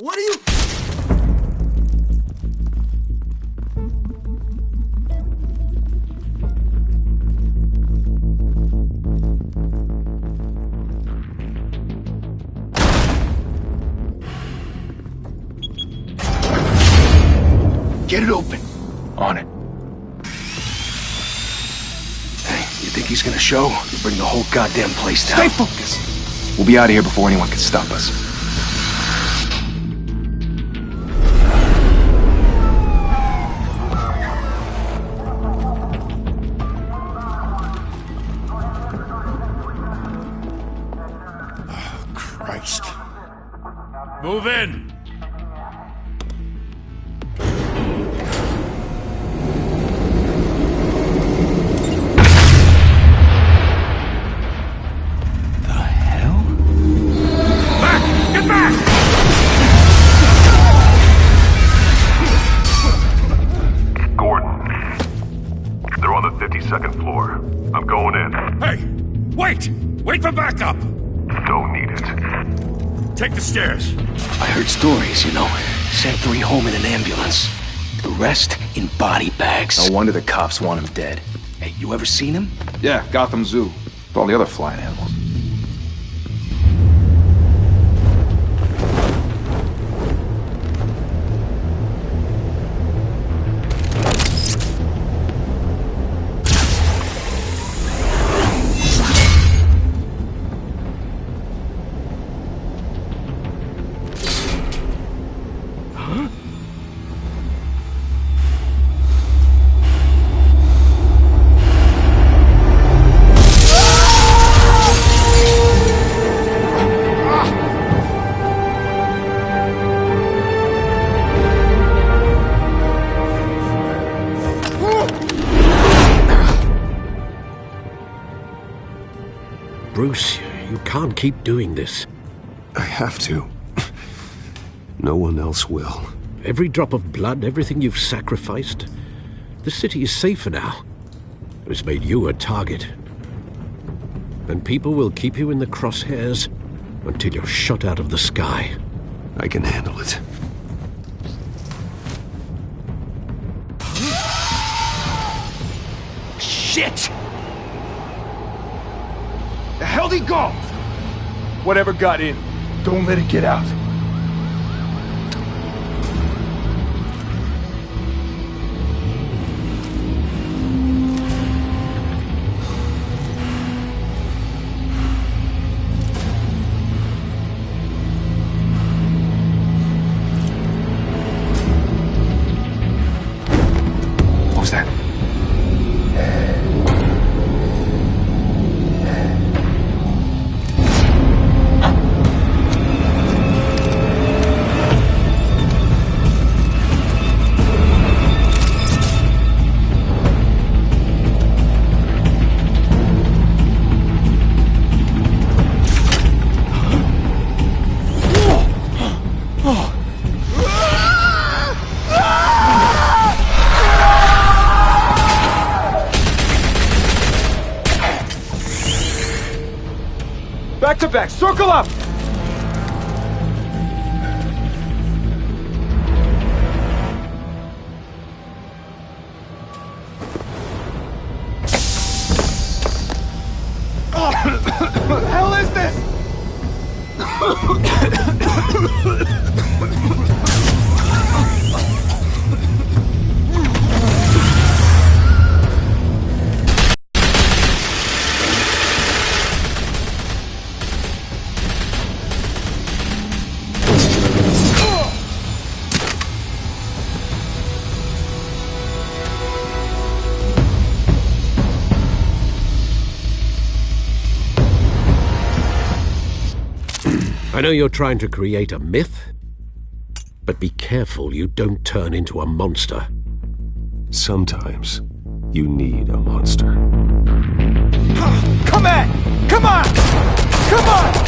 What are you... Get it open. On it. Hey, you think he's gonna show? You bring the whole goddamn place down. Stay focused. We'll be out of here before anyone can stop us. Oh, Christ. Move in! Second floor. I'm going in. Hey! Wait! Wait for backup! Don't need it. Take the stairs. I heard stories, you know. Sent 3 home in an ambulance. The rest in body bags. No wonder the cops want him dead. Hey, you ever seen him? Yeah, Gotham Zoo. With all the other flying animals. Bruce, you can't keep doing this. I have to. No one else will. Every drop of blood, everything you've sacrificed. The city is safer now. It's made you a target. And people will keep you in the crosshairs until you're shot out of the sky. I can handle it. Shit! The hell'd he go? Whatever got in, don't let it get out. What was that? Back to back, circle up! What the hell is this? I know you're trying to create a myth, but be careful you don't turn into a monster. Sometimes you need a monster. Come on! Come on! Come on!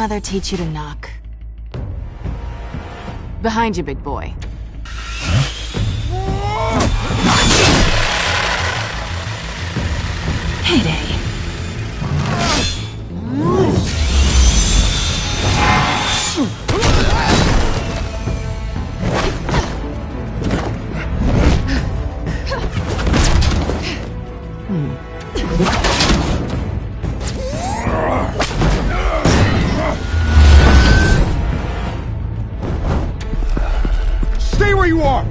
mother teach you to knock? Behind you, big boy. Heyday. Stay where you are!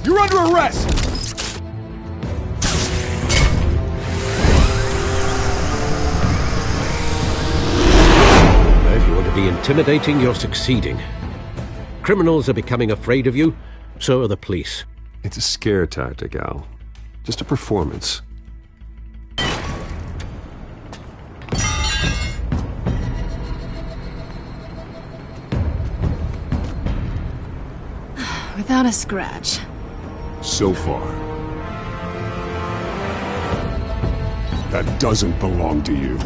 You're under arrest! If you want to be intimidating, you're succeeding. Criminals are becoming afraid of you, so are the police. It's a scare tactic, Al. Just a performance. Without a scratch. So far. That doesn't belong to you.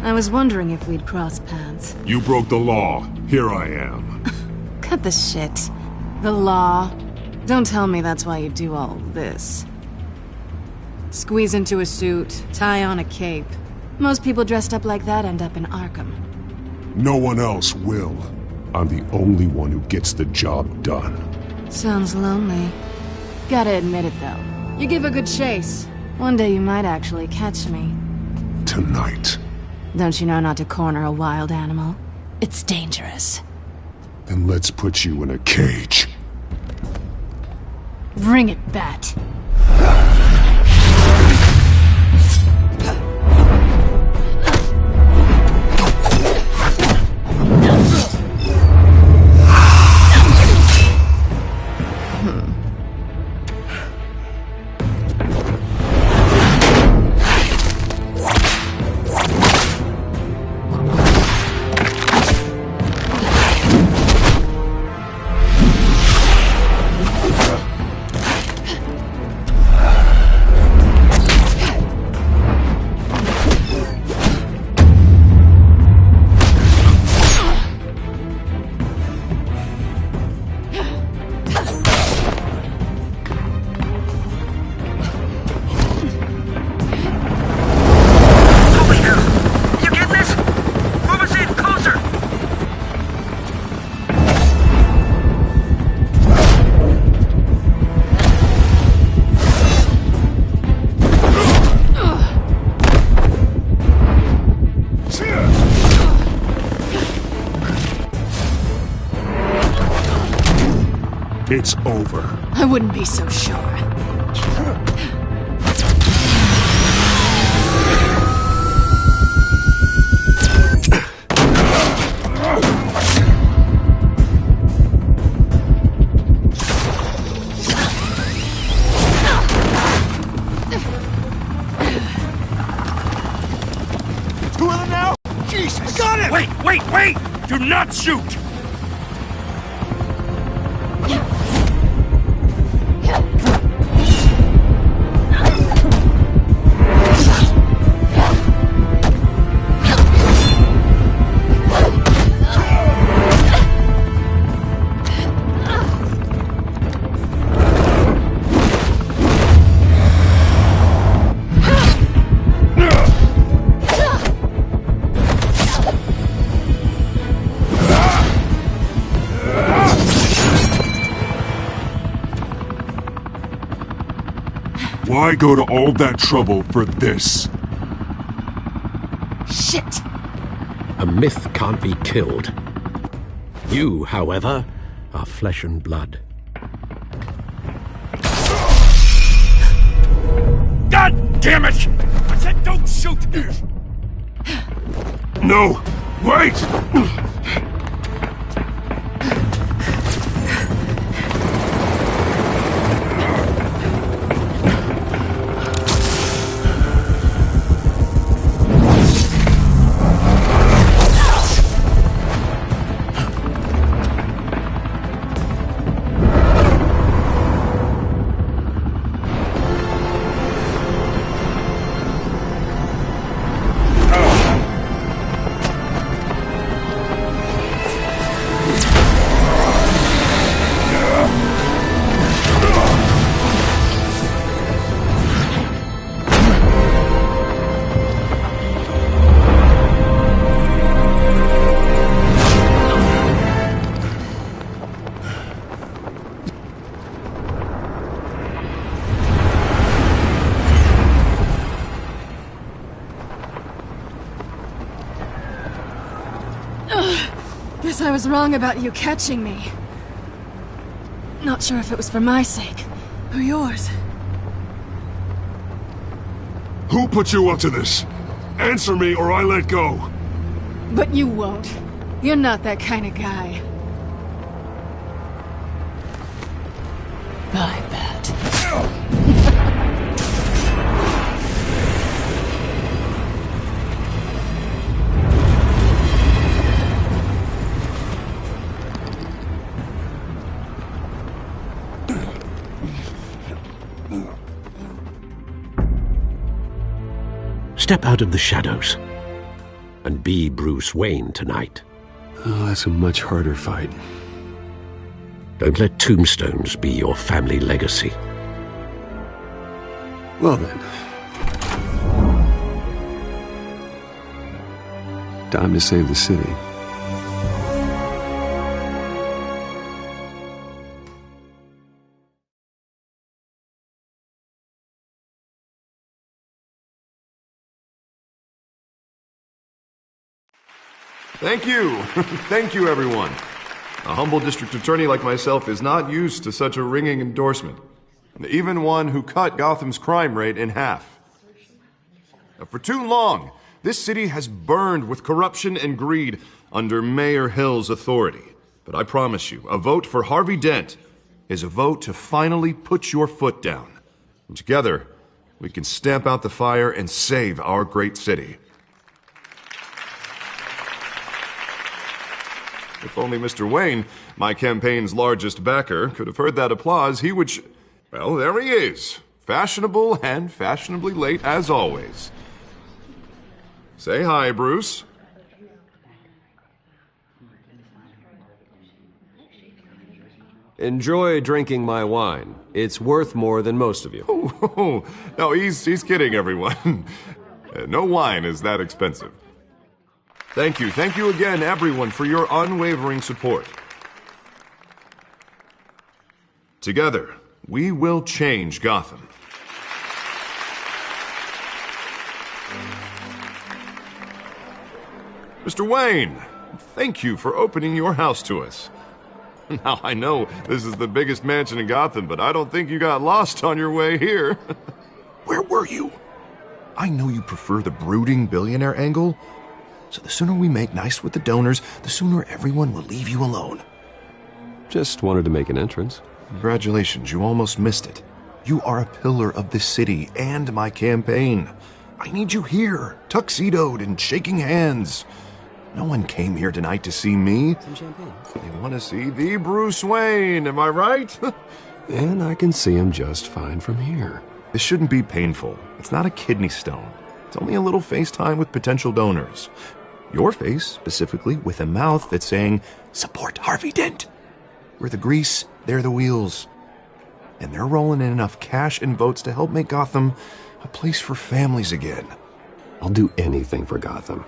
I was wondering if we'd cross paths. You broke the law. Here I am. Cut the shit. The law. Don't tell me that's why you do all this. Squeeze into a suit, tie on a cape. Most people dressed up like that end up in Arkham. No one else will. I'm the only one who gets the job done. Sounds lonely. Gotta admit it, though. You give a good chase. One day you might actually catch me. Tonight. Don't you know not to corner a wild animal? It's dangerous. Then let's put you in a cage. Bring it, Bat. It's over. I wouldn't be so sure. Two of them now? Jesus! I got him! Wait! Do not shoot! Why go to all that trouble for this? Shit! A myth can't be killed. You, however, are flesh and blood. God damn it! I said don't shoot! No! Wait! guess I was wrong about you catching me. Not sure if it was for my sake, or yours. Who put you up to this? Answer me or I let go. But you won't. You're not that kind of guy. I bet. Step out of the shadows and be Bruce Wayne tonight. Oh, that's a much harder fight. Don't let tombstones be your family legacy. Well then. Time to save the city. Thank you. Thank you, everyone. A humble district attorney like myself is not used to such a ringing endorsement. Even one who cut Gotham's crime rate in half. For too long, this city has burned with corruption and greed under Mayor Hill's authority. But I promise you, a vote for Harvey Dent is a vote to finally put your foot down. And together, we can stamp out the fire and save our great city. If only Mr. Wayne, my campaign's largest backer, could have heard that applause, he would well, there he is. Fashionable and fashionably late as always. Say hi, Bruce. Enjoy drinking my wine. It's worth more than most of you. Oh, no, he's kidding, everyone. No wine is that expensive. Thank you again, everyone, for your unwavering support. Together, we will change Gotham. Mr. Wayne, thank you for opening your house to us. Now, I know this is the biggest mansion in Gotham, but I don't think you got lost on your way here. Where were you? I know you prefer the brooding billionaire angle, so the sooner we make nice with the donors, the sooner everyone will leave you alone. Just wanted to make an entrance. Congratulations, you almost missed it. You are a pillar of this city and my campaign. I need you here, tuxedoed and shaking hands. No one came here tonight to see me. Some champagne. They want to see the Bruce Wayne, am I right? And I can see him just fine from here. This shouldn't be painful. It's not a kidney stone. It's only a little FaceTime with potential donors. Your face, specifically, with a mouth that's saying, support Harvey Dent. We're the grease, they're the wheels. And they're rolling in enough cash and votes to help make Gotham a place for families again. I'll do anything for Gotham.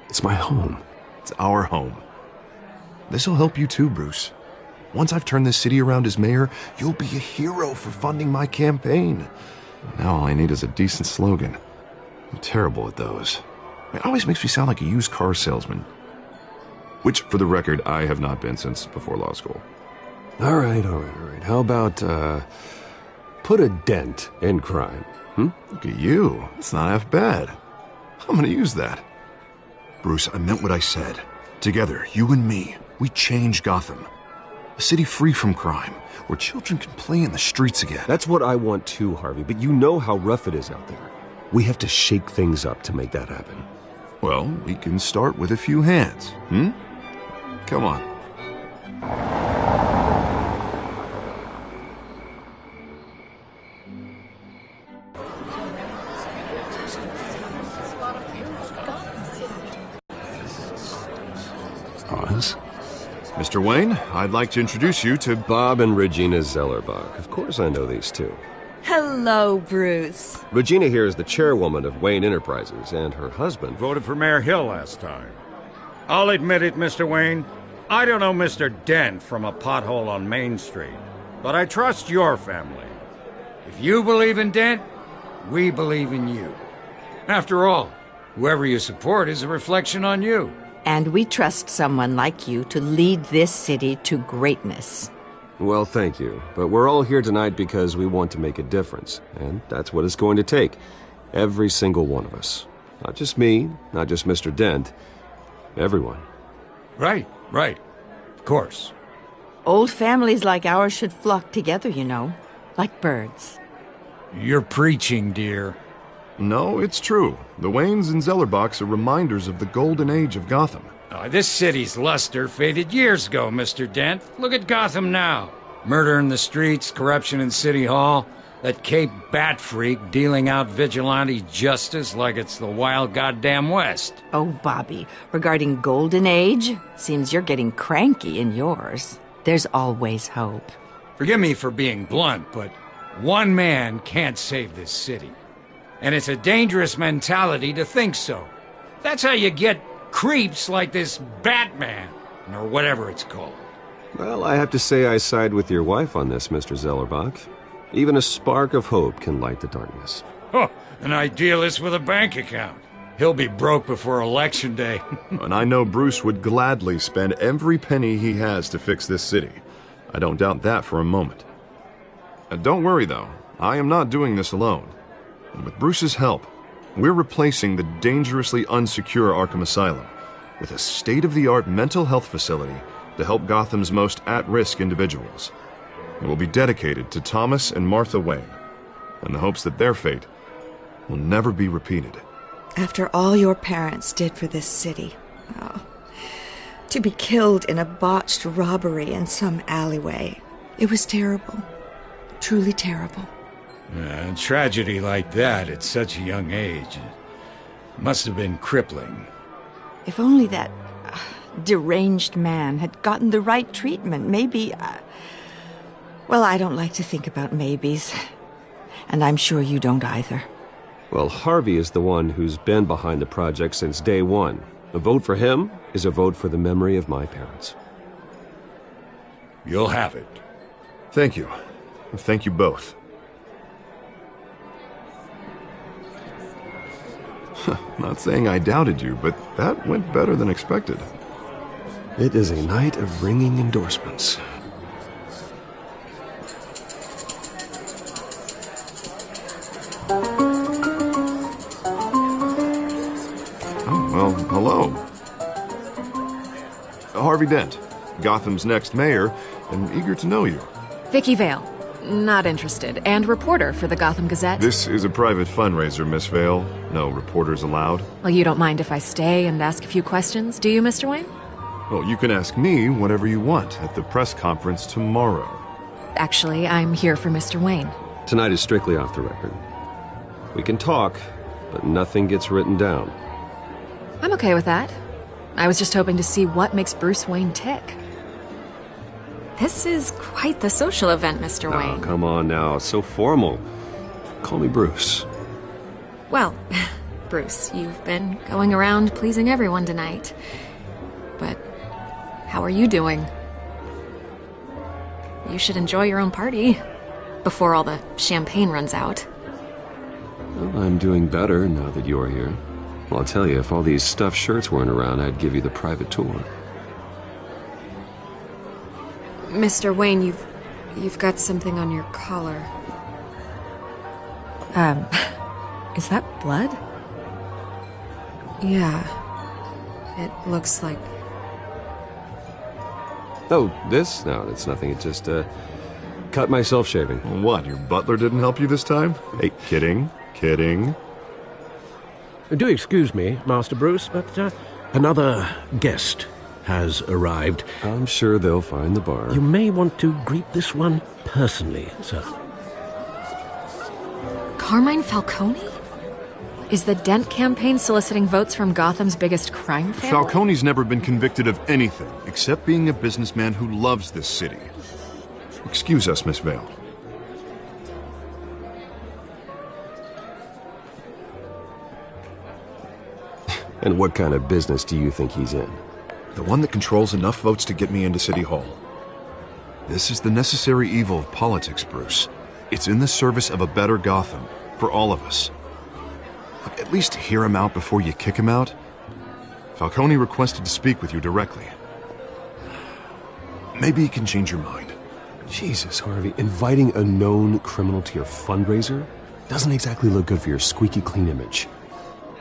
It's my home. It's our home. This'll help you too, Bruce. Once I've turned this city around as mayor, you'll be a hero for funding my campaign. Now all I need is a decent slogan. I'm terrible at those. It always makes me sound like a used car salesman. Which, for the record, I have not been since before law school. All right. How about, put a dent in crime? Look at you. It's not half bad. I'm gonna use that. Bruce, I meant what I said. Together, you and me, we change Gotham. A city free from crime, where children can play in the streets again. That's what I want too, Harvey, but you know how rough it is out there. We have to shake things up to make that happen. Well, we can start with a few hands, Come on. Oz? Mr. Wayne, I'd like to introduce you to Bob and Regina Zellerbach. Of course I know these two. Hello, Bruce. Regina here is the chairwoman of Wayne Enterprises, and her husband Voted for Mayor Hill last time. I'll admit it, Mr. Wayne. I don't know Mr. Dent from a pothole on Main Street, but I trust your family. If you believe in Dent, we believe in you. After all, whoever you support is a reflection on you. And we trust someone like you to lead this city to greatness. Well, thank you. But we're all here tonight because we want to make a difference. And that's what it's going to take. Every single one of us. Not just me, not just Mr. Dent. Everyone. Right. Of course. Old families like ours should flock together, you know. Like birds. You're preaching, dear. No, it's true. The Waynes and Zellerbachs are reminders of the golden age of Gotham. This city's luster faded years ago, Mr. Dent. Look at Gotham now. Murder in the streets, corruption in City Hall, that Cape Bat freak dealing out vigilante justice like it's the wild goddamn West. Oh, Bobby, regarding Golden Age, seems you're getting cranky in yours. There's always hope. Forgive me for being blunt, but one man can't save this city. And it's a dangerous mentality to think so. That's how you get creeps like this Batman, or whatever it's called. Well, I have to say I side with your wife on this, Mr. Zellerbach. Even a spark of hope can light the darkness. Oh, an idealist with a bank account. He'll be broke before Election Day. And I know Bruce would gladly spend every penny he has to fix this city. I don't doubt that for a moment. Don't worry, though. I am not doing this alone. And with Bruce's help, we're replacing the dangerously unsecure Arkham Asylum with a state-of-the-art mental health facility to help Gotham's most at-risk individuals. It will be dedicated to Thomas and Martha Wayne, in the hopes that their fate will never be repeated. After all your parents did for this city, to be killed in a botched robbery in some alleyway, it was terrible. Truly terrible. A tragedy like that at such a young age must have been crippling. If only that deranged man had gotten the right treatment, maybe... Well, I don't like to think about maybes. And I'm sure you don't either. Well, Harvey is the one who's been behind the project since day one. A vote for him is a vote for the memory of my parents. You'll have it. Thank you. Thank you both. Not saying I doubted you, but that went better than expected. It is a night of ringing endorsements. Oh, well, hello. Harvey Dent, Gotham's next mayor, and eager to know you. Vicky Vale. Not interested. And reporter for the Gotham Gazette. This is a private fundraiser, Miss Vale. No reporters allowed. Well, you don't mind if I stay and ask a few questions, do you, Mr. Wayne? Well, you can ask me whatever you want at the press conference tomorrow. Actually, I'm here for Mr. Wayne. Tonight is strictly off the record. We can talk, but nothing gets written down. I'm okay with that. I was just hoping to see what makes Bruce Wayne tick. This is quite the social event, Mr. Wayne. Oh, come on now. It's so formal. Call me Bruce. Well, Bruce, you've been going around pleasing everyone tonight. But how are you doing? You should enjoy your own party before all the champagne runs out. Well, I'm doing better now that you're here. Well, I'll tell you, if all these stuffed shirts weren't around, I'd give you the private tour. Mr. Wayne, you've got something on your collar. Is that blood? Yeah. It looks like... Oh, this? No, it's nothing. It just, cut myself shaving. What, your butler didn't help you this time? Hey, kidding. Do excuse me, Master Bruce, but another guest has arrived. I'm sure they'll find the bar. You may want to greet this one personally, sir. Carmine Falcone? Is the Dent campaign soliciting votes from Gotham's biggest crime family? Falcone's never been convicted of anything except being a businessman who loves this city. Excuse us, Miss Vale. And what kind of business do you think he's in? The one that controls enough votes to get me into City Hall. This is the necessary evil of politics, Bruce. It's in the service of a better Gotham, for all of us. Look, at least hear him out before you kick him out. Falcone requested to speak with you directly. Maybe he can change your mind. Jesus, Harvey, inviting a known criminal to your fundraiser doesn't exactly look good for your squeaky clean image.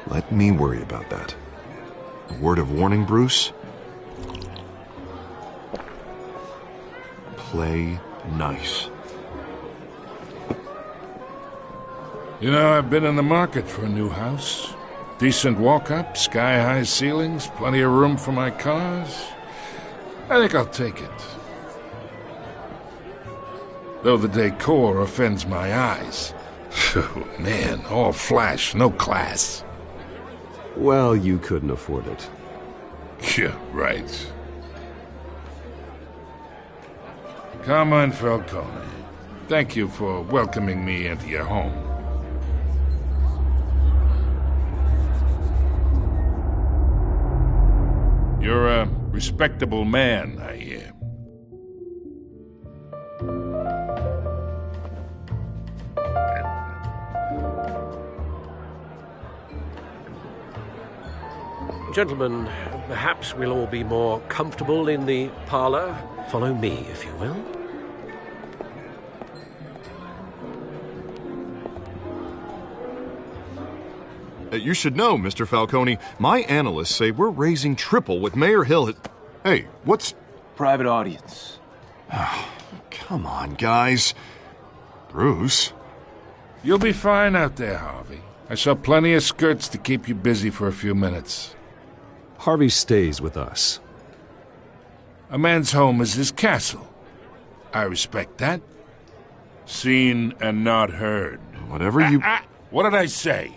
Let me worry about that. A word of warning, Bruce? Play nice. You know, I've been in the market for a new house. Decent walk-up, sky-high ceilings, plenty of room for my cars. I think I'll take it. Though the decor offends my eyes. Oh, man, all flash, no class. Well, you couldn't afford it. Yeah, right. Carmine Falcone, thank you for welcoming me into your home. You're a respectable man, I hear. Gentlemen, perhaps we'll all be more comfortable in the parlor. Follow me, if you will. You should know, Mr. Falcone, my analysts say we're raising triple what Mayor Hill had... Hey, what's... Private audience. Come on, guys. Bruce? You'll be fine out there, Harvey. I saw plenty of skirts to keep you busy for a few minutes. Harvey stays with us. A man's home is his castle. I respect that. Seen and not heard. Whatever you... What did I say?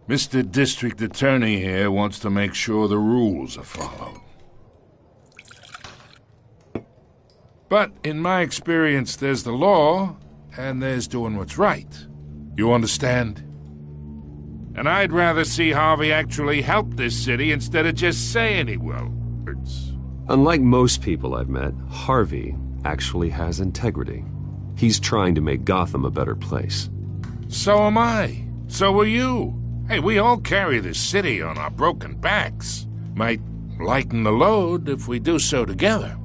Mr. District Attorney here wants to make sure the rules are followed. But in my experience, there's the law, and there's doing what's right. You understand? And I'd rather see Harvey actually help this city instead of just saying words. Unlike most people I've met, Harvey actually has integrity. He's trying to make Gotham a better place. So am I. So are you. Hey, we all carry this city on our broken backs. Might lighten the load if we do so together.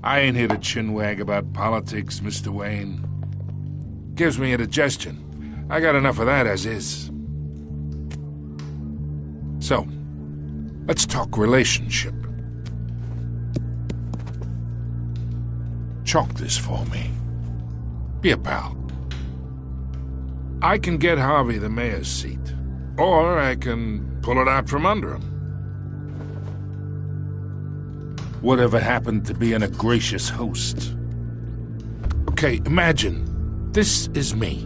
I ain't here to chinwag about politics, Mr. Wayne. Gives me indigestion. I got enough of that as is. So, let's talk relationship. Chalk this for me. Be a pal. I can get Harvey the mayor's seat, or I can pull it out from under him. Whatever happened to being a gracious host? Okay, imagine, this is me.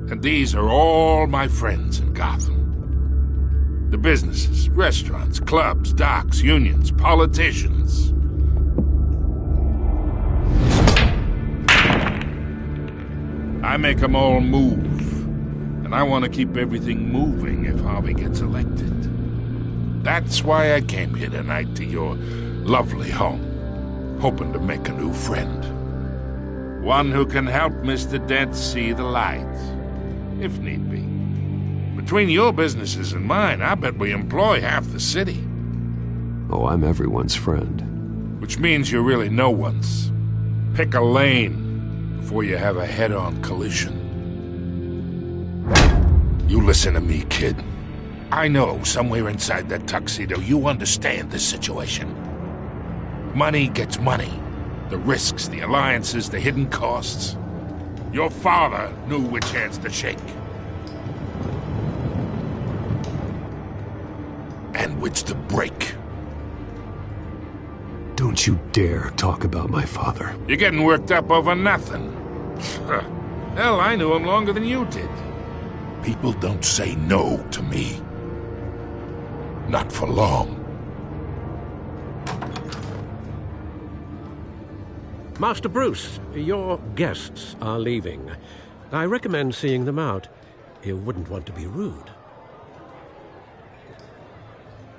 And these are all my friends in Gotham. The businesses, restaurants, clubs, docks, unions, politicians. I make them all move. And I want to keep everything moving if Harvey gets elected. That's why I came here tonight to your lovely home, hoping to make a new friend. One who can help Mr. Dent see the light, if need be. Between your businesses and mine, I bet we employ half the city. Oh, I'm everyone's friend. Which means you're really no one's. Pick a lane before you have a head-on collision. You listen to me, kid. I know somewhere inside that tuxedo you understand this situation. Money gets money. The risks, the alliances, the hidden costs. Your father knew which hands to shake. And which to break. Don't you dare talk about my father. You're getting worked up over nothing. Hell, I knew him longer than you did. People don't say no to me. Not for long. Master Bruce, your guests are leaving. I recommend seeing them out. You wouldn't want to be rude.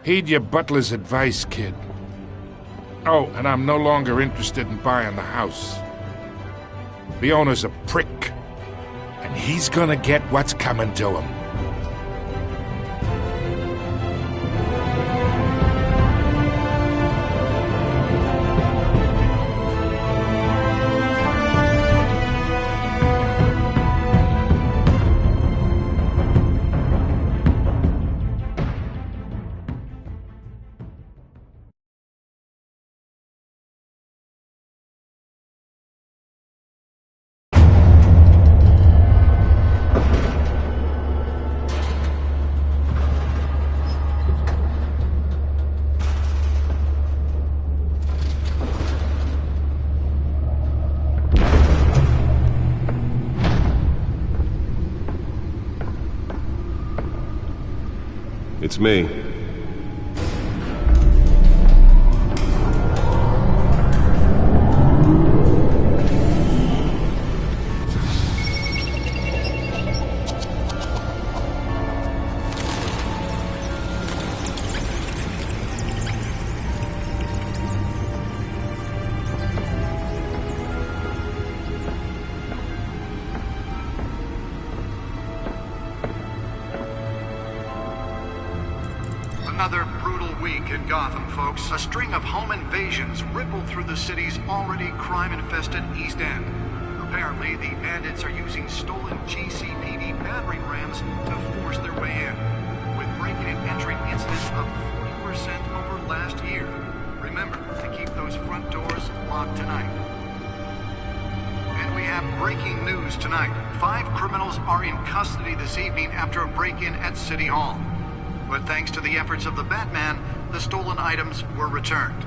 Heed your butler's advice, kid. Oh, and I'm no longer interested in buying the house. The owner's a prick, and he's gonna get what's coming to him. It's me. Another brutal week in Gotham, folks. A string of home invasions rippled through the city's already crime-infested East End. Apparently, the bandits are using stolen GCPD battering rams to force their way in, with breaking and entering incidents up 40% over last year. Remember to keep those front doors locked tonight. And we have breaking news tonight. 5 criminals are in custody this evening after a break-in at City Hall. But thanks to the efforts of the Batman, the stolen items were returned.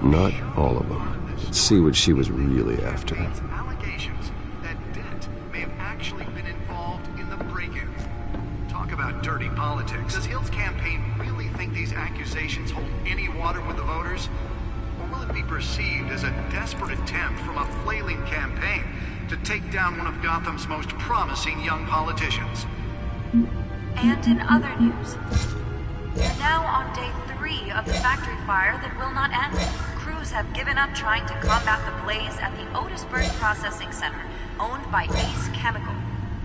Not all of them. Let's see what she was really after. Allegations that Dent may have actually been involved in the break-in. Talk about dirty politics. Does Hill's campaign really think these accusations hold any water with the voters? Or will it be perceived as a desperate attempt from a flailing campaign to take down one of Gotham's most promising young politicians? And in other news, we're now on day 3 of the factory fire that will not end. Crews have given up trying to combat the blaze at the Otisburg Processing Center, owned by Ace Chemical.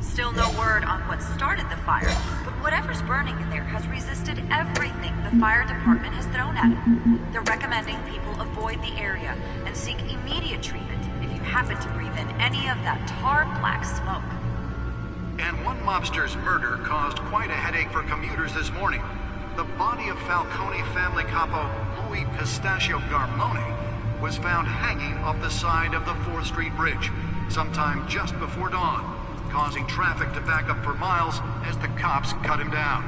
Still no word on what started the fire, but whatever's burning in there has resisted everything the fire department has thrown at it. They're recommending people avoid the area and seek immediate treatment if you happen to breathe in any of that tar-black smoke. And one mobster's murder caused quite a headache for commuters this morning. The body of Falcone family capo Louis Pistachio Garmone was found hanging off the side of the 4th Street Bridge sometime just before dawn, causing traffic to back up for miles as the cops cut him down.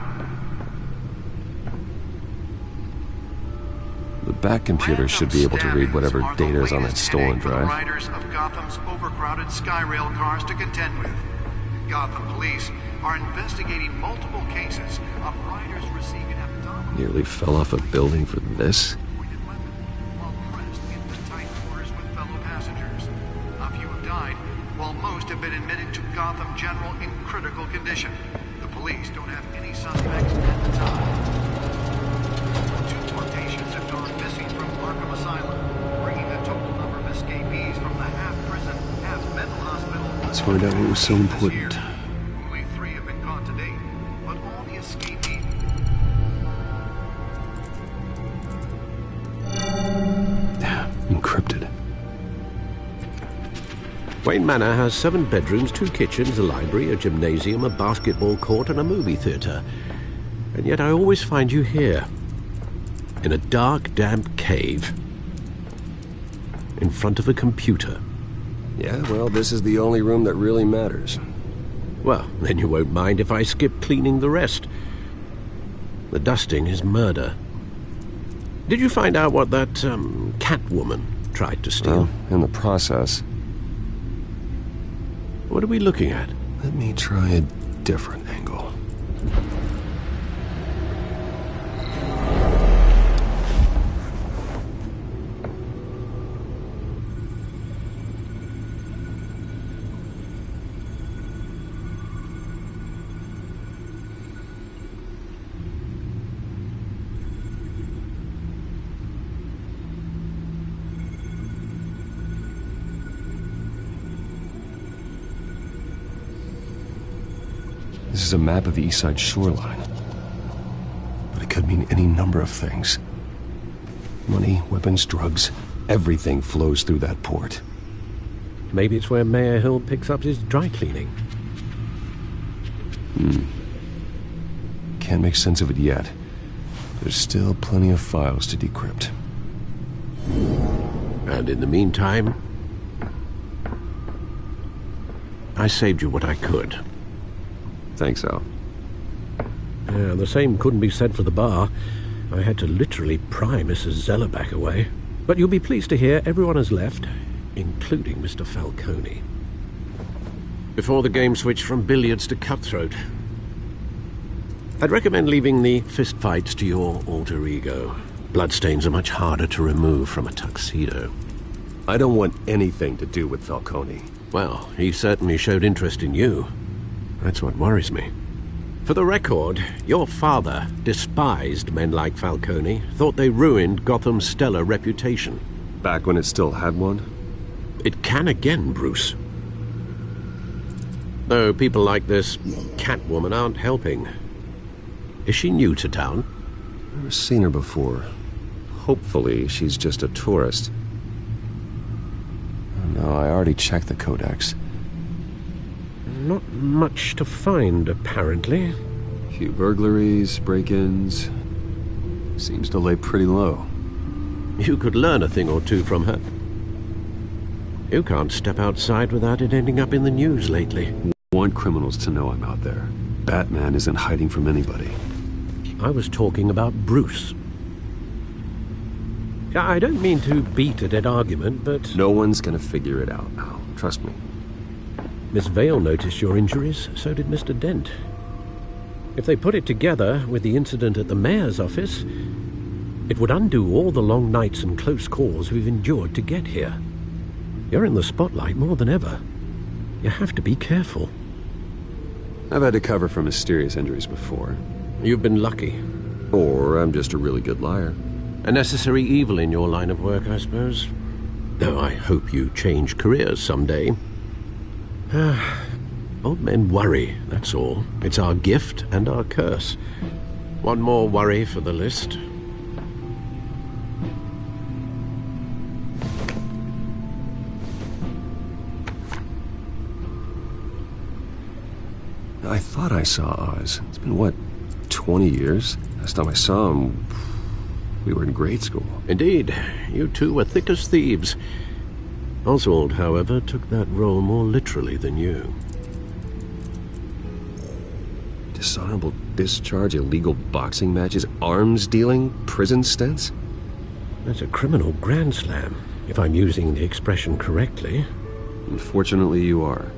The back computer should be able to read whatever data is on that stolen drive. Riders of Gotham's overcrowded Skyrail cars to contend with. Gotham police are investigating multiple cases of riders receiving abdominal... Nearly fell off a building for this? ...while pressed into tight quarters with fellow passengers. A few have died, while most have been admitted to Gotham General in critical condition. The police don't have any suspects at the time. 2 more patients have gone missing from Arkham Asylum, bringing the total number of escapees from the half-prison, half-mental hospital... Let's find out what was so important. Only 3 have been caught to date, but all the escapees... Encrypted. Wayne Manor has 7 bedrooms, 2 kitchens, a library, a gymnasium, a basketball court, and a movie theater. And yet I always find you here, in a dark, damp cave, in front of a computer. Yeah, well, this is the only room that really matters. Well, then you won't mind if I skip cleaning the rest. The dusting is murder. Did you find out what that, Catwoman tried to steal? Well, in the process. What are we looking at? Let me try a different angle. This is a map of the east side shoreline. But it could mean any number of things. Money, weapons, drugs, everything flows through that port. Maybe it's where Mayor Hill picks up his dry cleaning. Can't make sense of it yet. There's still plenty of files to decrypt. And in the meantime, I saved you what I could. Thanks, Al. Yeah, the same couldn't be said for the bar. I had to literally pry Mrs. Zeller back away. But you'll be pleased to hear everyone has left, including Mr. Falcone. Before the game switched from billiards to cutthroat. I'd recommend leaving the fistfights to your alter ego. Bloodstains are much harder to remove from a tuxedo. I don't want anything to do with Falcone. Well, he certainly showed interest in you. That's what worries me. For the record, your father despised men like Falcone, thought they ruined Gotham's stellar reputation. Back when it still had one? It can again, Bruce. Though people like this Catwoman aren't helping. Is she new to town? Never seen her before. Hopefully, she's just a tourist. No, I already checked the codex. Not much to find, apparently. Few burglaries, break-ins. Seems to lay pretty low. You could learn a thing or two from her. You can't step outside without it ending up in the news lately. Want criminals to know I'm out there. Batman isn't hiding from anybody. I was talking about Bruce. I don't mean to beat a dead argument, but... No one's gonna figure it out, Al. Trust me. Miss Vale noticed your injuries, so did Mr. Dent. If they put it together with the incident at the mayor's office, it would undo all the long nights and close calls we've endured to get here. You're in the spotlight more than ever. You have to be careful. I've had to cover for mysterious injuries before. You've been lucky. Or I'm just a really good liar. A necessary evil in your line of work, I suppose. Though I hope you change careers someday. Old men worry, that's all. It's our gift and our curse. One more worry for the list. I thought I saw Oz. It's been, what, 20 years? Last time I saw him, we were in grade school. Indeed. You two were thick as thieves. Oswald, however, took that role more literally than you. Dishonorable discharge, illegal boxing matches, arms dealing, prison stints? That's a criminal grand slam, if I'm using the expression correctly. Unfortunately, you are.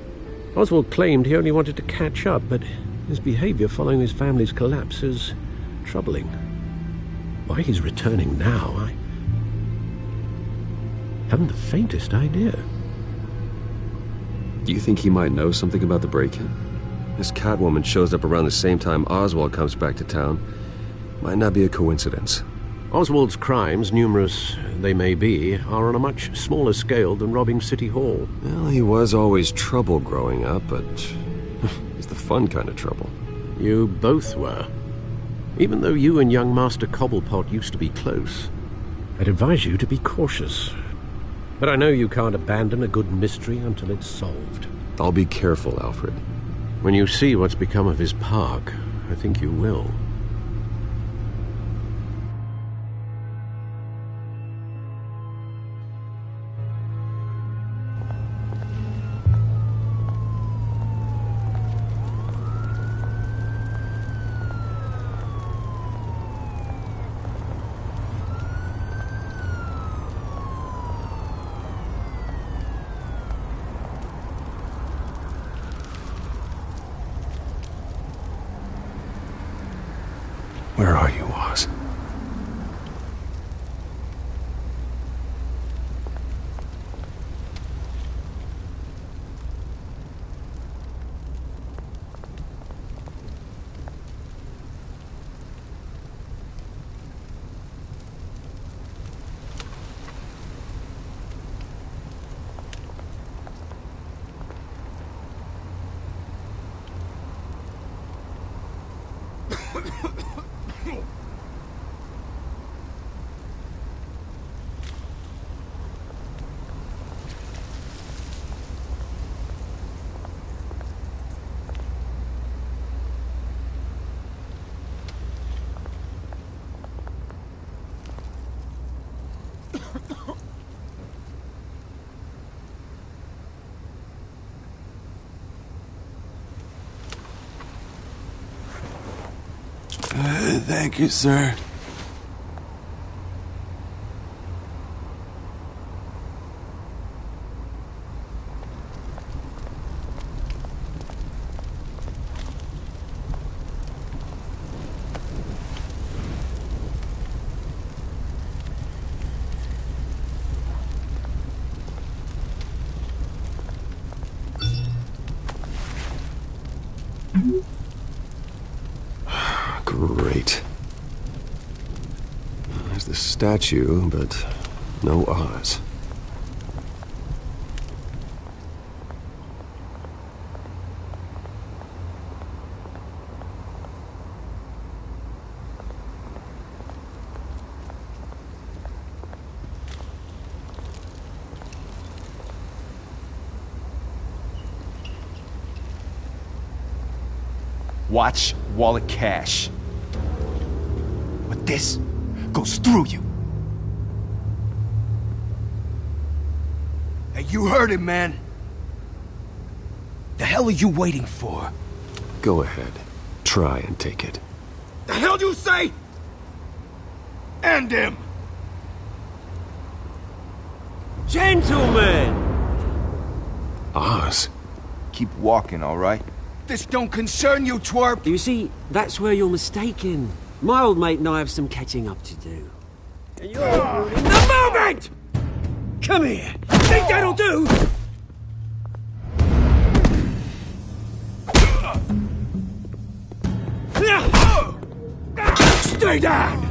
Oswald claimed he only wanted to catch up, but his behavior following his family's collapse is troubling. Why he's returning now, I haven't the faintest idea. Do you think he might know something about the break-in? This Catwoman shows up around the same time Oswald comes back to town. Might not be a coincidence. Oswald's crimes, numerous they may be, are on a much smaller scale than robbing City Hall. Well, he was always trouble growing up, but he's the fun kind of trouble. You both were. Even though you and young Master Cobblepot used to be close, I'd advise you to be cautious. But I know you can't abandon a good mystery until it's solved. I'll be careful, Alfred. When you see what's become of his park, I think you will. Where are you, Oz? Thank you, sir. Great. There's the statue, but no Oz. Watch wallet cash. But this goes through you. Hey, you heard him, man. The hell are you waiting for? Go ahead. Try and take it. The hell do you say? End him! Gentlemen! Oz. Keep walking, all right? This don't concern you, twerp! You see, that's where you're mistaken. My old mate and I have some catching up to do. And you're ruining the moment! Come here! Think that'll do? Stay down!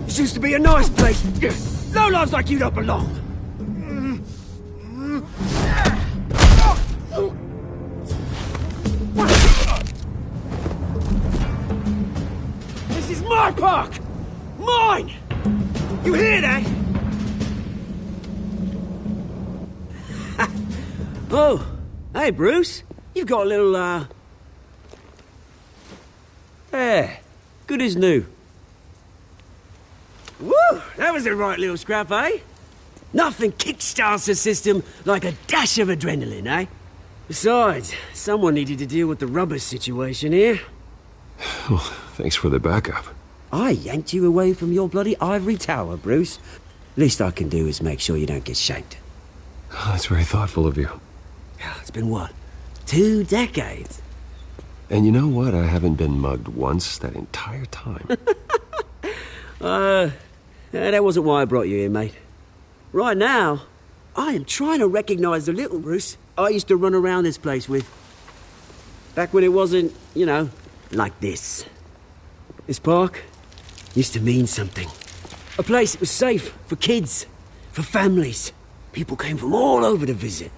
This used to be a nice place. Lowlifes like you don't belong. This is my park! Mine! You hear that? Oh, hey Bruce. You've got a little, There. Good as new. Woo! That was a right little scrap, eh? Nothing kickstarts the system like a dash of adrenaline, eh? Besides, someone needed to deal with the rubber situation here. Well, thanks for the backup. I yanked you away from your bloody ivory tower, Bruce. Least I can do is make sure you don't get shanked. That's very thoughtful of you. It's been what? 2 decades? And you know what? I haven't been mugged once that entire time. That wasn't why I brought you here, mate. Right now, I am trying to recognize the little Bruce I used to run around this place with. Back when it wasn't, you know, like this. This park used to mean something. A place that was safe for kids, for families. People came from all over to visit.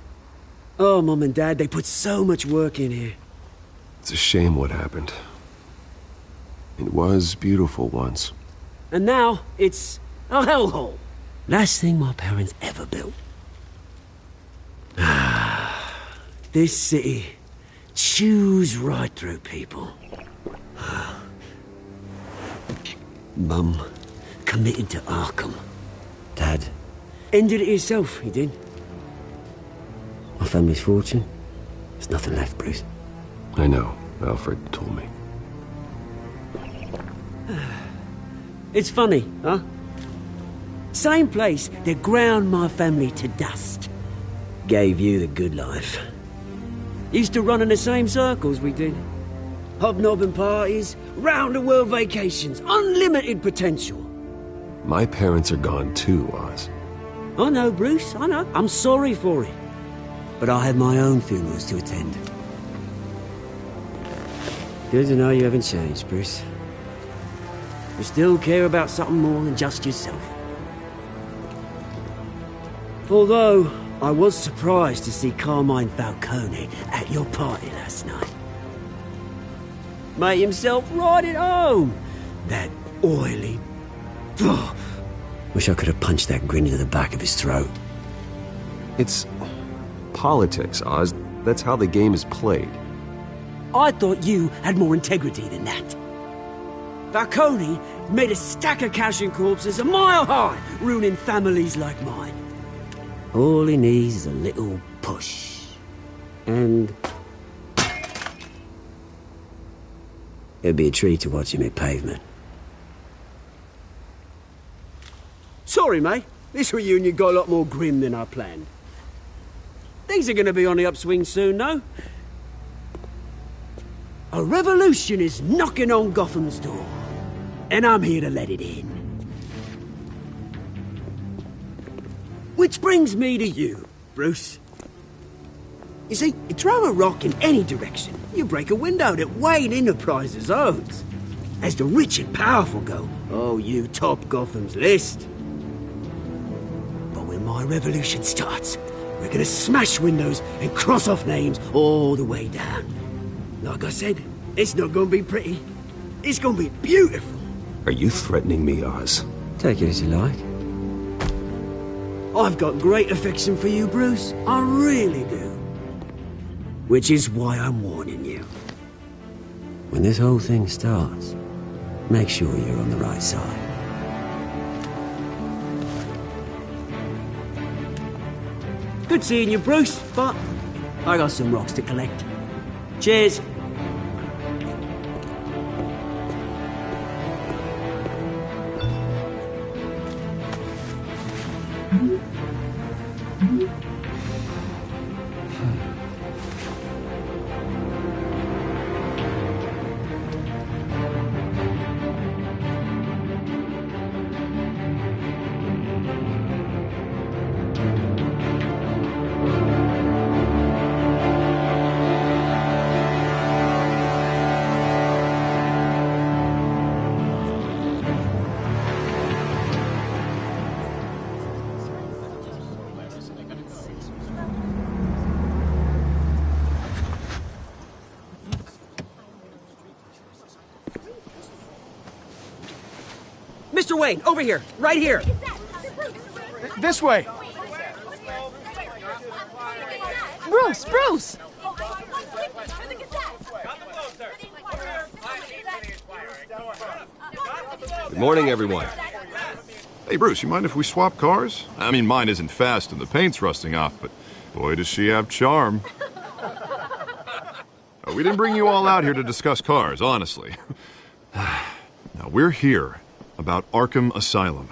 Oh, Mum and Dad, they put so much work in here. It's a shame what happened. It was beautiful once. And now, it's a hellhole. Last thing my parents ever built. This city chews right through people. Mum committed to Arkham. Dad ended it himself, he did. My family's fortune, there's nothing left, Bruce. I know. Alfred told me. It's funny, huh? Same place that ground my family to dust. Gave you the good life. Used to run in the same circles we did. Hobnobbing parties, round-the-world vacations, unlimited potential. My parents are gone too, Oz. I know, Bruce, I know. I'm sorry for it. But I had my own funerals to attend. Good to know you haven't changed, Bruce. You still care about something more than just yourself. Although, I was surprised to see Carmine Falcone at your party last night. Made himself right at home. That oily... Ugh. Wish I could have punched that grin into the back of his throat. It's politics, Oz. That's how the game is played. I thought you had more integrity than that. Falcone made a stack of cash and corpses a mile high, ruining families like mine. All he needs is a little push. And... it'd be a treat to watch him hit pavement. Sorry, mate. This reunion got a lot more grim than I planned. Things are gonna be on the upswing soon, though. A revolution is knocking on Gotham's door. And I'm here to let it in. Which brings me to you, Bruce. You see, you throw a rock in any direction, you break a window that Wayne Enterprises owns. As the rich and powerful go, oh, you top Gotham's list. But when my revolution starts, we're gonna smash windows and cross off names all the way down. Like I said, it's not gonna be pretty. It's gonna be beautiful. Are you threatening me, Oz? Take it as you like. I've got great affection for you, Bruce. I really do. Which is why I'm warning you. When this whole thing starts, make sure you're on the right side. Good seeing you, Bruce, but I got some rocks to collect. Cheers. Mr. Wayne, over here, right here. This way. Bruce, Bruce! Good morning, everyone. Hey, Bruce, you mind if we swap cars? I mean, mine isn't fast and the paint's rusting off, but boy, does she have charm. We didn't bring you all out here to discuss cars, honestly. Now, we're here about Arkham Asylum.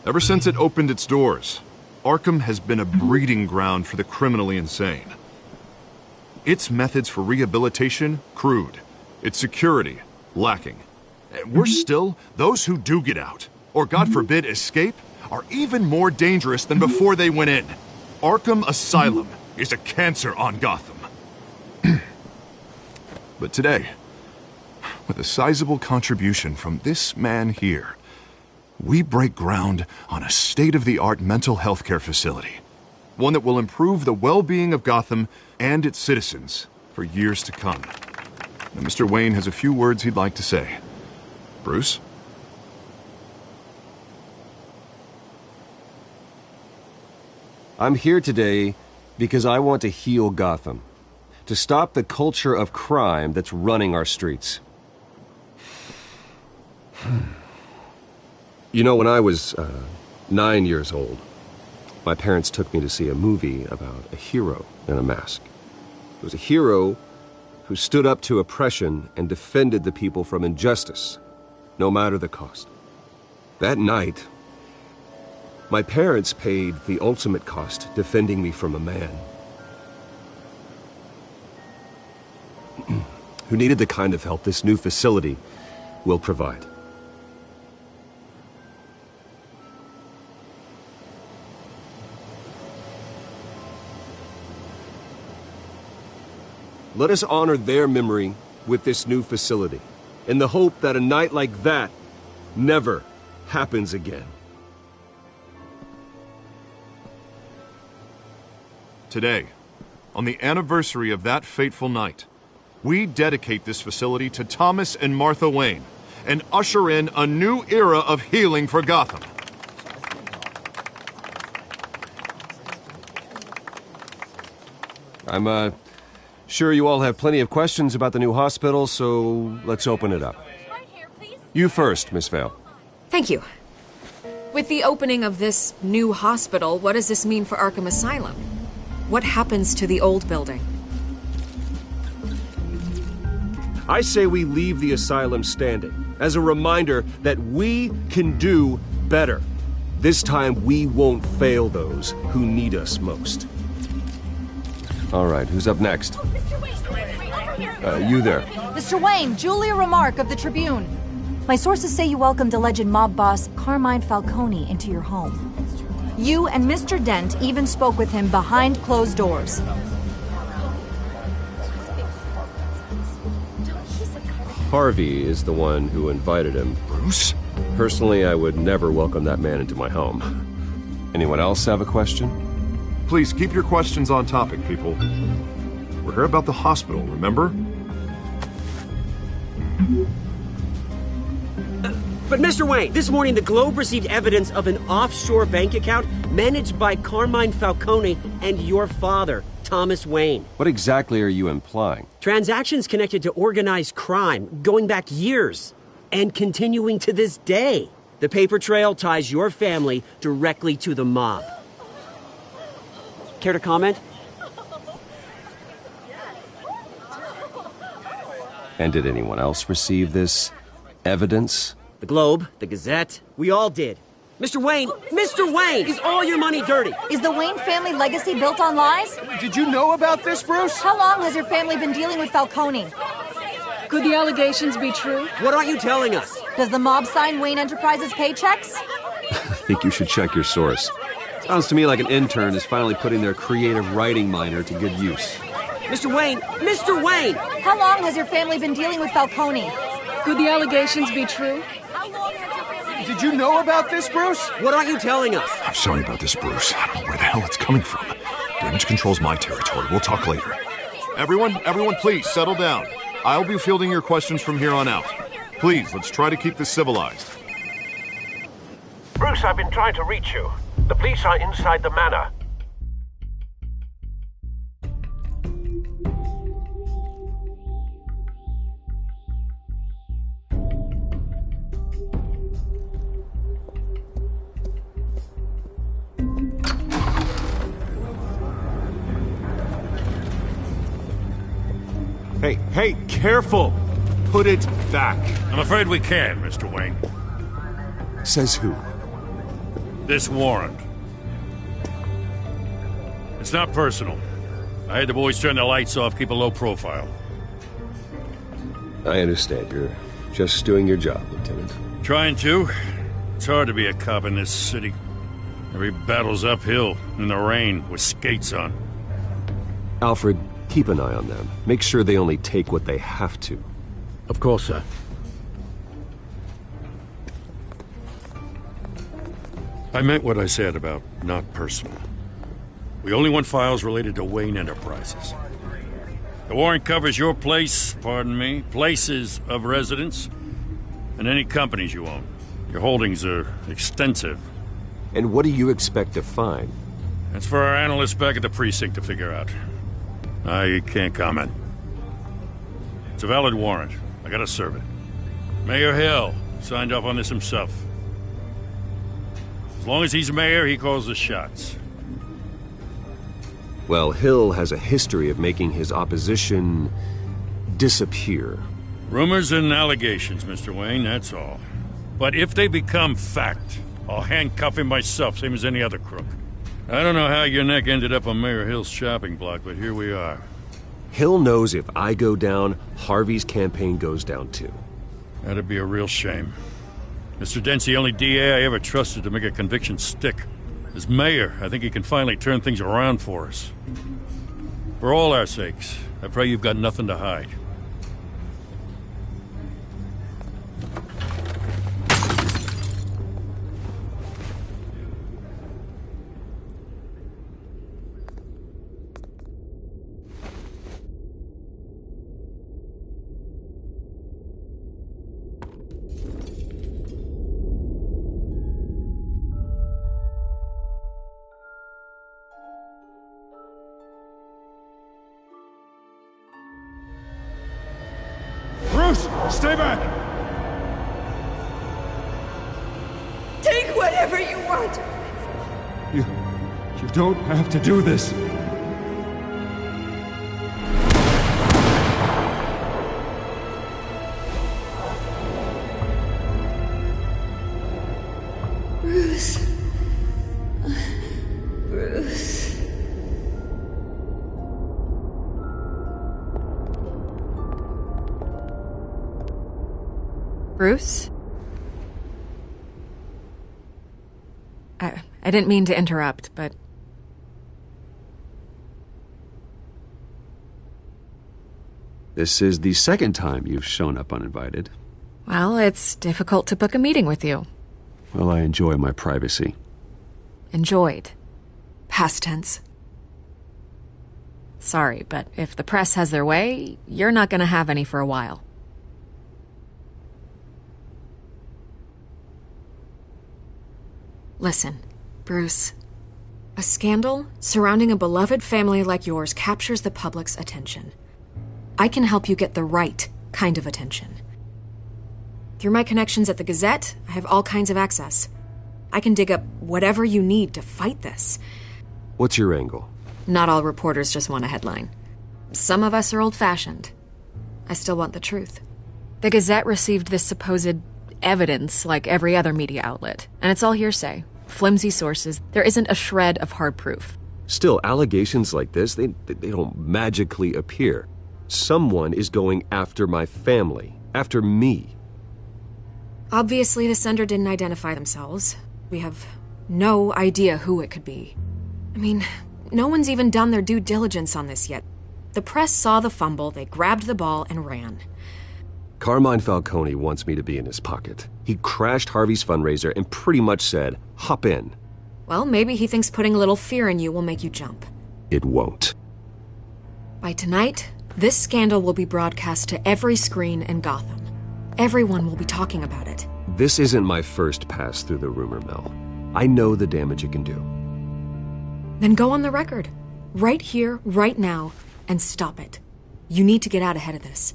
Ever since it opened its doors, Arkham has been a breeding ground for the criminally insane. Its methods for rehabilitation, crude. Its security, lacking. And worse still, those who do get out, or God forbid escape, are even more dangerous than before they went in. Arkham Asylum is a cancer on Gotham. But today, with a sizable contribution from this man here, we break ground on a state-of-the-art mental health care facility. One that will improve the well-being of Gotham and its citizens for years to come. Now, Mr. Wayne has a few words he'd like to say. Bruce? I'm here today because I want to heal Gotham. To stop the culture of crime that's running our streets. You know, when I was 9 years old, my parents took me to see a movie about a hero in a mask. It was a hero who stood up to oppression and defended the people from injustice, no matter the cost. That night, my parents paid the ultimate cost defending me from a man who needed the kind of help this new facility will provide. Let us honor their memory with this new facility, in the hope that a night like that never happens again. Today, on the anniversary of that fateful night, we dedicate this facility to Thomas and Martha Wayne and usher in a new era of healing for Gotham. I'm, sure you all have plenty of questions about the new hospital, so let's open it up. You first, Miss Vale. Thank you. With the opening of this new hospital, what does this mean for Arkham Asylum? What happens to the old building? I say we leave the asylum standing, as a reminder that we can do better. This time we won't fail those who need us most. All right, who's up next? You there. Mr. Wayne, Julia Remark of the Tribune. My sources say you welcomed alleged mob boss Carmine Falcone into your home. You and Mr. Dent even spoke with him behind closed doors. Harvey is the one who invited him. Bruce? Personally, I would never welcome that man into my home. Anyone else have a question? Please keep your questions on topic, people. We're here about the hospital, remember? But Mr. Wayne, this morning the Globe received evidence of an offshore bank account managed by Carmine Falcone and your father, Thomas Wayne. What exactly are you implying? Transactions connected to organized crime going back years and continuing to this day. The paper trail ties your family directly to the mob. Care to comment? And did anyone else receive this evidence? The Globe, the Gazette, we all did. Mr. Wayne, is all your money dirty? Is the Wayne family legacy built on lies? Did you know about this, Bruce? How long has your family been dealing with Falcone? Could the allegations be true? What aren't you telling us? Does the mob sign Wayne Enterprises paychecks? I think you should check your source. Sounds to me like an intern is finally putting their creative writing minor to good use. Mr. Wayne! How long has your family been dealing with Falcone? Could the allegations be true? Did you know about this, Bruce? What aren't you telling us? I'm sorry about this, Bruce. I don't know where the hell it's coming from. Damage control's my territory. We'll talk later. Everyone, please, settle down. I'll be fielding your questions from here on out. Please, let's try to keep this civilized. Bruce, I've been trying to reach you. The police are inside the manor. Hey, careful! Put it back. I'm afraid we can, Mr. Wayne. Says who? This warrant. It's not personal. I had the boys turn the lights off, keep a low profile. I understand. You're just doing your job, Lieutenant. Trying to. It's hard to be a cop in this city. Every battle's uphill, in the rain, with skates on. Alfred, keep an eye on them. Make sure they only take what they have to. Of course, sir. I meant what I said about not personal. We only want files related to Wayne Enterprises. The warrant covers your place, pardon me, places of residence, and any companies you own. Your holdings are extensive. And what do you expect to find? That's for our analysts back at the precinct to figure out. I can't comment. It's a valid warrant. I gotta serve it. Mayor Hill signed off on this himself. As long as he's mayor, he calls the shots. Well, Hill has a history of making his opposition disappear. Rumors and allegations, Mr. Wayne, that's all. But if they become fact, I'll handcuff him myself, same as any other crook. I don't know how your neck ended up on Mayor Hill's shopping block, but here we are. Hill knows if I go down, Harvey's campaign goes down too. That'd be a real shame. Mr. Dent's the only DA I ever trusted to make a conviction stick. As mayor, I think he can finally turn things around for us. For all our sakes, I pray you've got nothing to hide. Stay back! Take whatever you want. You don't have to do this. Bruce. Bruce. Bruce? I didn't mean to interrupt, but... This is the second time you've shown up uninvited. Well, it's difficult to book a meeting with you. Well, I enjoy my privacy. Enjoyed. Past tense. Sorry, but if the press has their way, you're not gonna have any for a while. Listen, Bruce. A scandal surrounding a beloved family like yours captures the public's attention. I can help you get the right kind of attention. Through my connections at the Gazette, I have all kinds of access. I can dig up whatever you need to fight this. What's your angle? Not all reporters just want a headline. Some of us are old-fashioned. I still want the truth. The Gazette received this supposed evidence like every other media outlet, and it's all hearsay. Flimsy sources. There isn't a shred of hard proof. Still, allegations like this, they don't magically appear. Someone is going after my family, after me. Obviously, the sender didn't identify themselves. We have no idea who it could be. I mean, no one's even done their due diligence on this yet. The press saw the fumble, they grabbed the ball and ran. Carmine Falcone wants me to be in his pocket. He crashed Harvey's fundraiser and pretty much said, hop in. Well, maybe he thinks putting a little fear in you will make you jump. It won't. By tonight, this scandal will be broadcast to every screen in Gotham. Everyone will be talking about it. This isn't my first pass through the rumor mill. I know the damage it can do. Then go on the record. Right here, right now, and stop it. You need to get out ahead of this.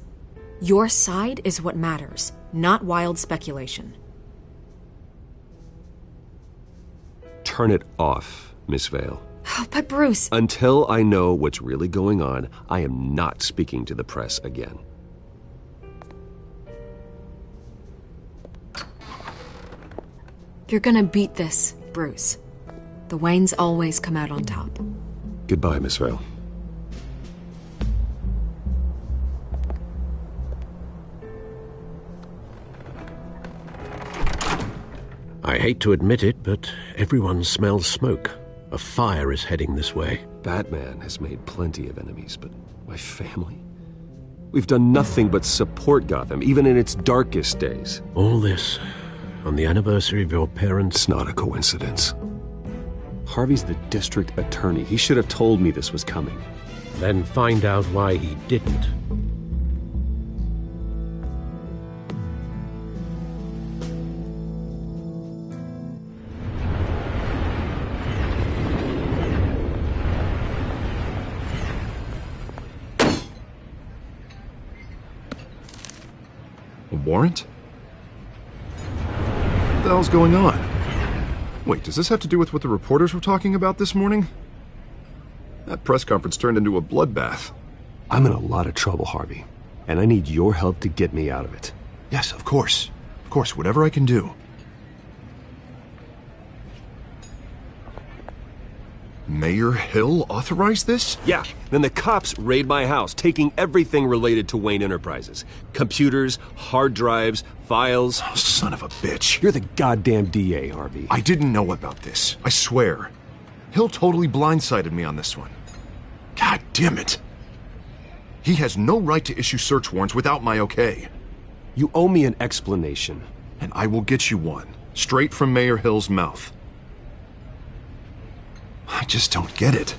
Your side is what matters, not wild speculation. Turn it off, Miss Vale. Oh, but Bruce... Until I know what's really going on, I am not speaking to the press again. You're gonna beat this, Bruce. The Waynes always come out on top. Goodbye, Miss Vale. I hate to admit it, but everyone smells smoke. A fire is heading this way. Batman has made plenty of enemies, but my family? We've done nothing but support Gotham, even in its darkest days. All this on the anniversary of your parents'... It's not a coincidence. Harvey's the district attorney. He should have told me this was coming. Then find out why he didn't. A warrant? What the hell's going on? Wait, does this have to do with what the reporters were talking about this morning? That press conference turned into a bloodbath. I'm in a lot of trouble, Harvey, and I need your help to get me out of it. Yes, of course. Of course, whatever I can do. Mayor Hill authorized this? Yeah, then the cops raid my house, taking everything related to Wayne Enterprises. Computers, hard drives, files. Oh, son of a bitch. You're the goddamn DA, Harvey. I didn't know about this. I swear. Hill totally blindsided me on this one. God damn it. He has no right to issue search warrants without my okay. You owe me an explanation. And I will get you one, straight from Mayor Hill's mouth. I just don't get it.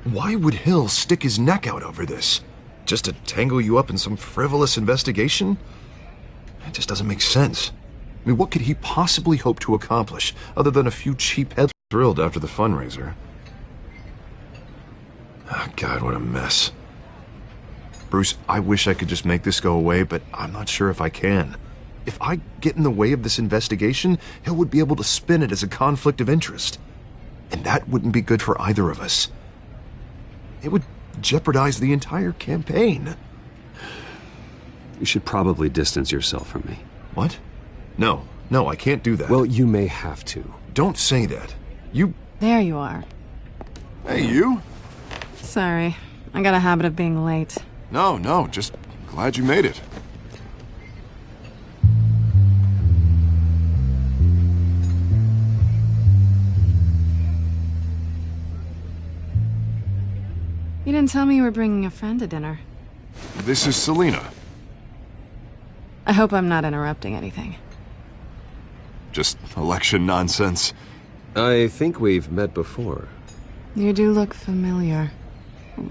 Why would Hill stick his neck out over this? Just to tangle you up in some frivolous investigation? It just doesn't make sense. I mean, what could he possibly hope to accomplish other than a few cheap heads thrilled after the fundraiser? Oh, God, what a mess. Bruce, I wish I could just make this go away, but I'm not sure if I can. If I get in the way of this investigation, Hill would be able to spin it as a conflict of interest. And that wouldn't be good for either of us. It would jeopardize the entire campaign. You should probably distance yourself from me. What? No, I can't do that. Well, you may have to. Don't say that. You... There you are. Hey, you? Sorry. I got a habit of being late. No, just glad you made it. You didn't tell me you were bringing a friend to dinner. This is Selina. I hope I'm not interrupting anything. Just election nonsense. I think we've met before. You do look familiar.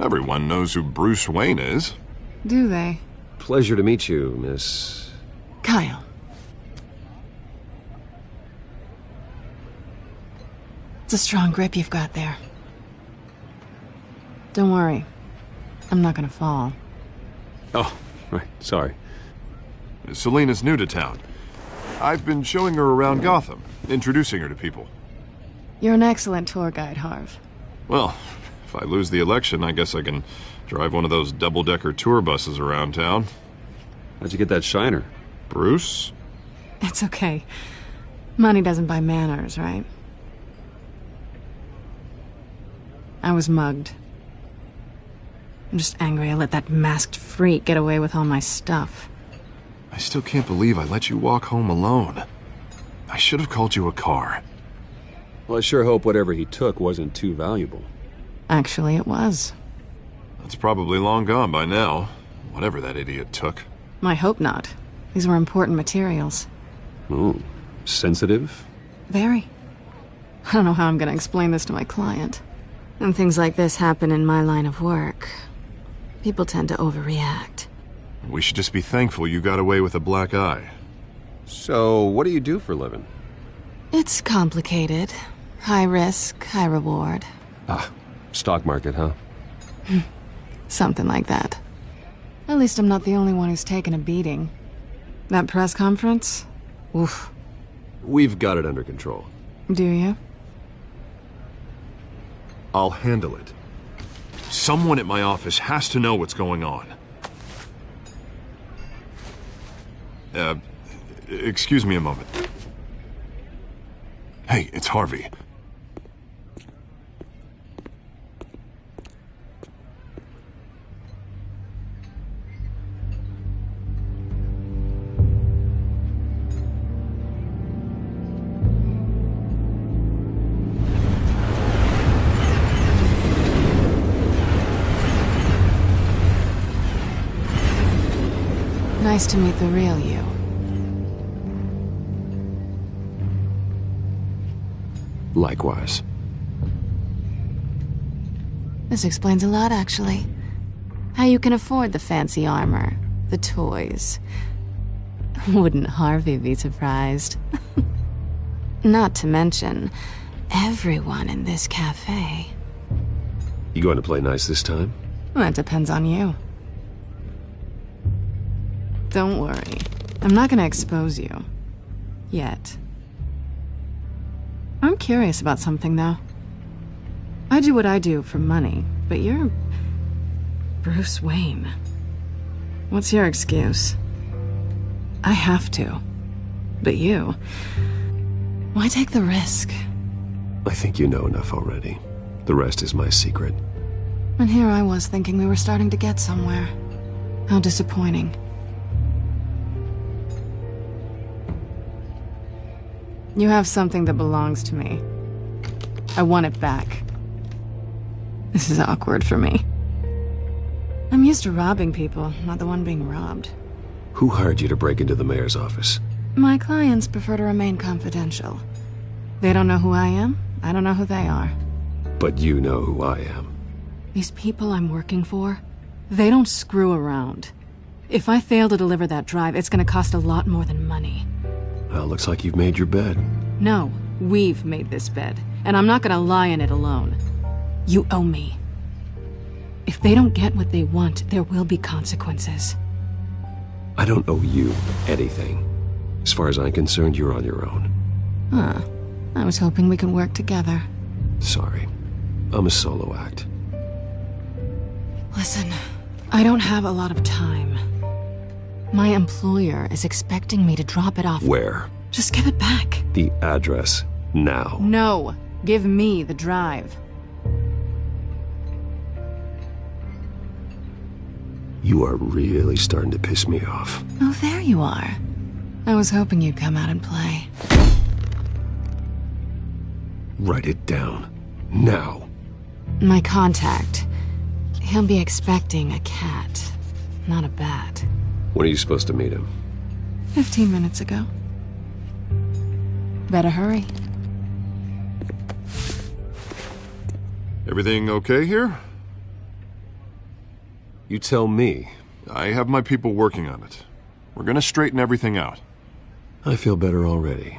Everyone knows who Bruce Wayne is. Do they? Pleasure to meet you, Miss... Kyle. It's a strong grip you've got there. Don't worry. I'm not gonna fall. Oh, right. Sorry. Selina's new to town. I've been showing her around Gotham, introducing her to people. You're an excellent tour guide, Harv. Well, if I lose the election, I guess I can drive one of those double-decker tour buses around town. How'd you get that shiner? Bruce? It's okay. Money doesn't buy manners, right? I was mugged. I'm just angry I let that masked freak get away with all my stuff. I still can't believe I let you walk home alone. I should have called you a car. Well, I sure hope whatever he took wasn't too valuable. Actually, it was. That's probably long gone by now, whatever that idiot took. I hope not. These were important materials. Ooh, sensitive? Very. I don't know how I'm gonna explain this to my client. When things like this happen in my line of work, people tend to overreact. We should just be thankful you got away with a black eye. So, what do you do for a living? It's complicated. High risk, high reward. Ah, stock market, huh? Something like that. At least I'm not the only one who's taken a beating. That press conference? Oof. We've got it under control. Do you? I'll handle it. Someone at my office has to know what's going on. Excuse me a moment. Hey, it's Harvey. Nice to meet the real you. Likewise. This explains a lot, actually. How you can afford the fancy armor, the toys. Wouldn't Harvey be surprised? Not to mention, everyone in this cafe. You going to play nice this time? Well, that depends on you. Don't worry. I'm not gonna expose you. Yet. I'm curious about something, though. I do what I do for money, but you're... Bruce Wayne. What's your excuse? I have to. But you... Why take the risk? I think you know enough already. The rest is my secret. And here I was thinking we were starting to get somewhere. How disappointing. You have something that belongs to me. I want it back. This is awkward for me. I'm used to robbing people, not the one being robbed. Who hired you to break into the mayor's office? My clients prefer to remain confidential. They don't know who I am, I don't know who they are. But you know who I am. These people I'm working for, they don't screw around. If I fail to deliver that drive, it's gonna cost a lot more than money. Well, looks like you've made your bed. No, we've made this bed, and I'm not gonna lie in it alone. You owe me. If they don't get what they want, there will be consequences. I don't owe you anything. As far as I'm concerned, you're on your own. Huh. I was hoping we could work together. Sorry. I'm a solo act. Listen, I don't have a lot of time. My employer is expecting me to drop it off. Where? Just give it back. The address, now. No. Give me the drive. You are really starting to piss me off. Oh, there you are. I was hoping you'd come out and play. Write it down. Now. My contact. He'll be expecting a cat, not a bat. When are you supposed to meet him? 15 minutes ago. Better hurry. Everything okay here? You tell me. I have my people working on it. We're gonna straighten everything out. I feel better already.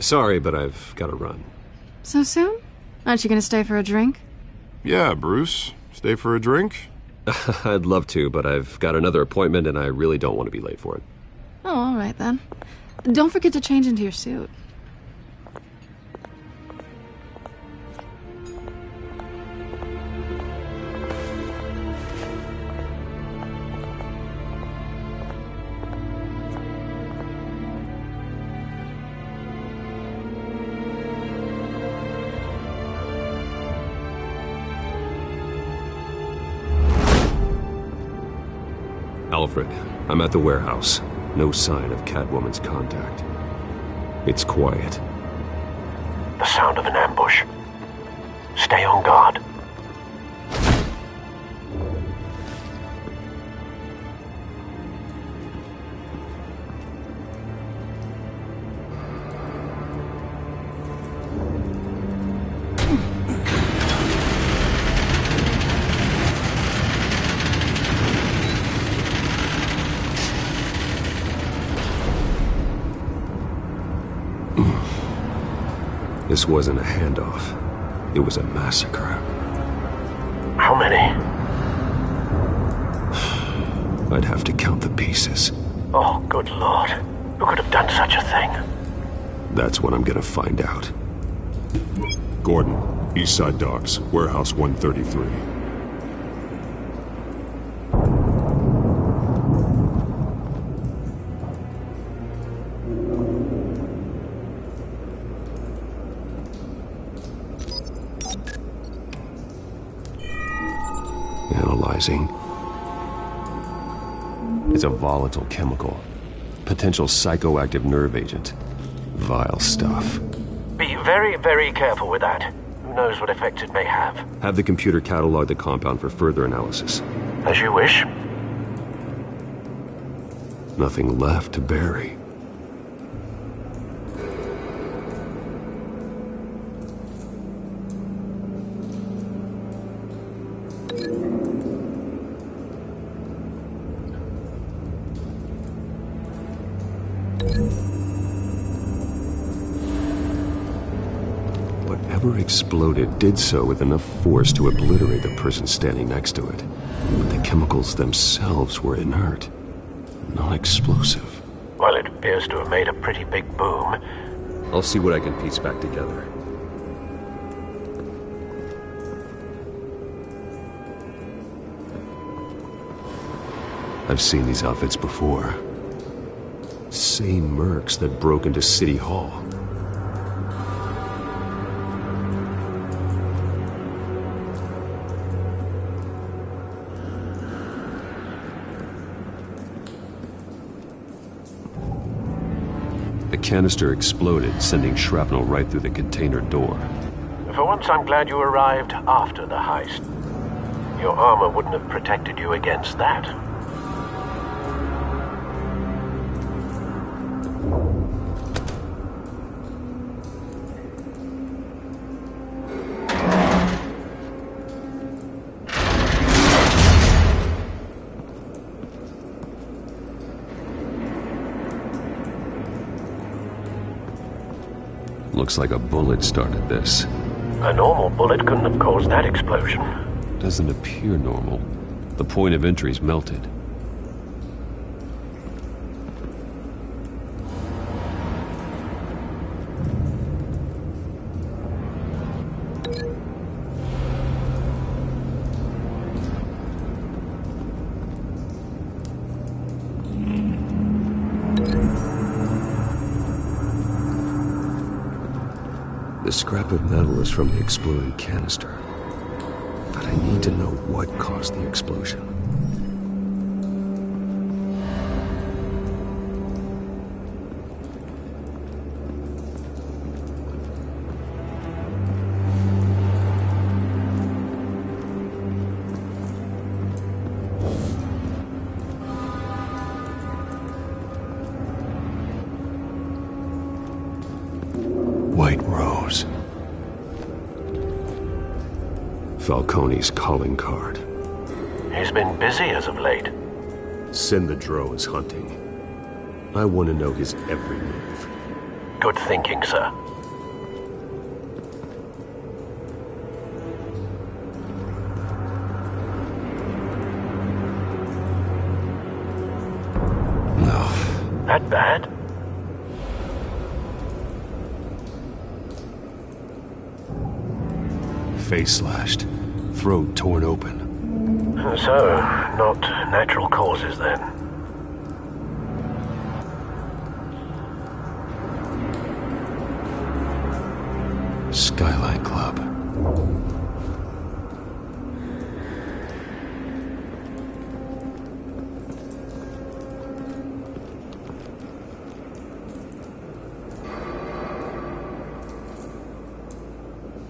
Sorry, but I've got to run. So soon? Aren't you gonna stay for a drink? Yeah, Bruce. Stay for a drink? I'd love to, but I've got another appointment and I really don't want to be late for it. Oh, all right then. Don't forget to change into your suit. Alfred, I'm at the warehouse. No sign of Catwoman's contact. It's quiet. The sound of an ambush. Stay on guard. This wasn't a handoff. It was a massacre. How many? I'd have to count the pieces. Oh, good Lord. Who could have done such a thing? That's what I'm gonna find out. Gordon, Eastside Docks, Warehouse 133. Analyzing. It's a volatile chemical. Potential psychoactive nerve agent. Vile stuff. Be very, very careful with that. Who knows what effect it may have. Have the computer catalog the compound for further analysis. As you wish. Nothing left to bury. Whatever exploded did so with enough force to obliterate the person standing next to it. But the chemicals themselves were inert, non-explosive. Well, it appears to have made a pretty big boom. I'll see what I can piece back together. I've seen these outfits before. Same mercs that broke into City Hall. The canister exploded, sending shrapnel right through the container door. For once, I'm glad you arrived after the heist. Your armor wouldn't have protected you against that. Looks like a bullet started this. A normal bullet couldn't have caused that explosion. Doesn't appear normal. The point of entry's melted. The scrap of metal is from the exploding canister. But I need to know what caused the explosion. White Rose. Falcone's calling card. He's been busy as of late. Send the drones hunting. I want to know his every move. Good thinking, sir. No. That bad? Face slashed. Throat torn open. So, not natural causes then. Skyline Club.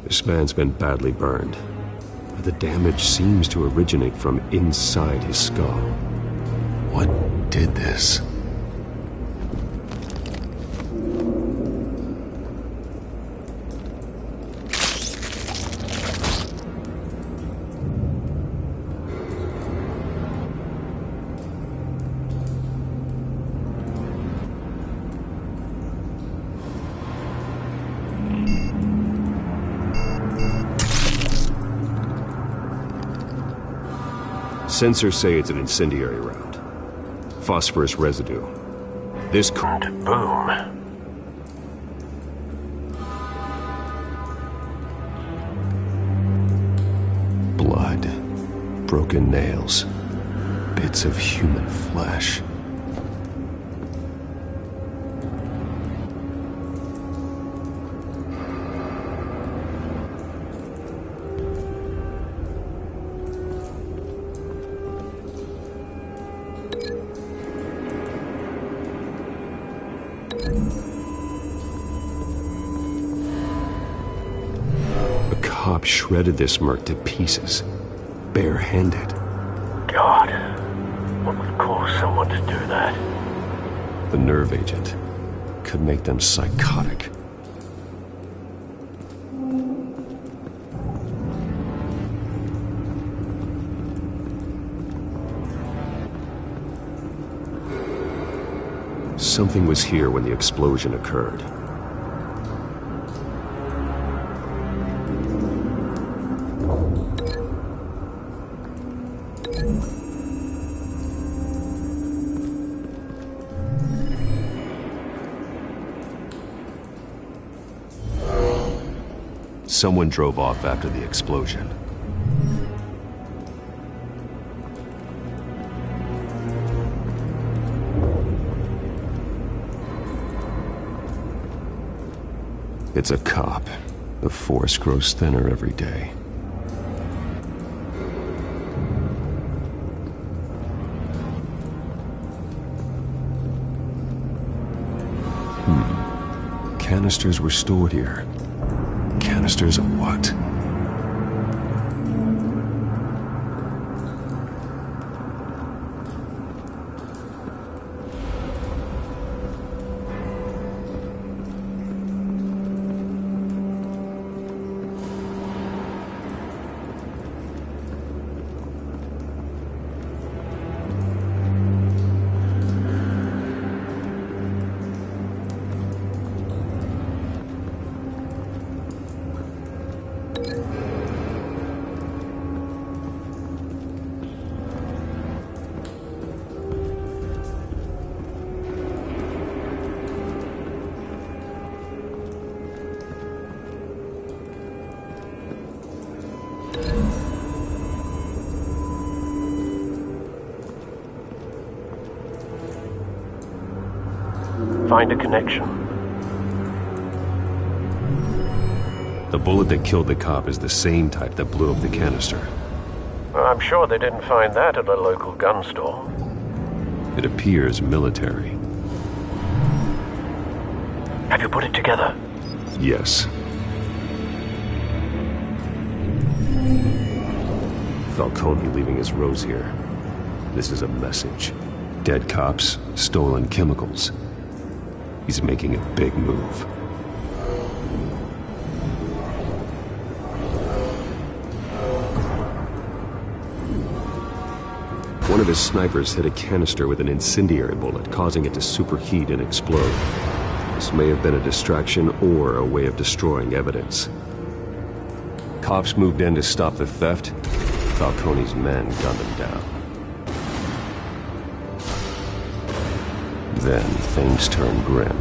This man's been badly burned, but the damage seems to originate from inside his skull. What did this? Sensors say it's an incendiary round. Phosphorus residue. This could... Boom. Blood. Broken nails. Bits of human flesh. Cop shredded this merc to pieces, barehanded. God, what would cause someone to do that? The nerve agent could make them psychotic. Something was here when the explosion occurred. Someone drove off after the explosion. It's a cop. The force grows thinner every day. Canisters were stored here. Canisters of what? find a connection. The bullet that killed the cop is the same type that blew up the canister. I'm sure they didn't find that at a local gun store. It appears military. Have you put it together? Yes. Falcone leaving his rose here. This is a message. Dead cops, stolen chemicals. He's making a big move. One of his snipers hit a canister with an incendiary bullet, causing it to superheat and explode. This may have been a distraction or a way of destroying evidence. Cops moved in to stop the theft. Falcone's men gunned them down. Then things turned grim.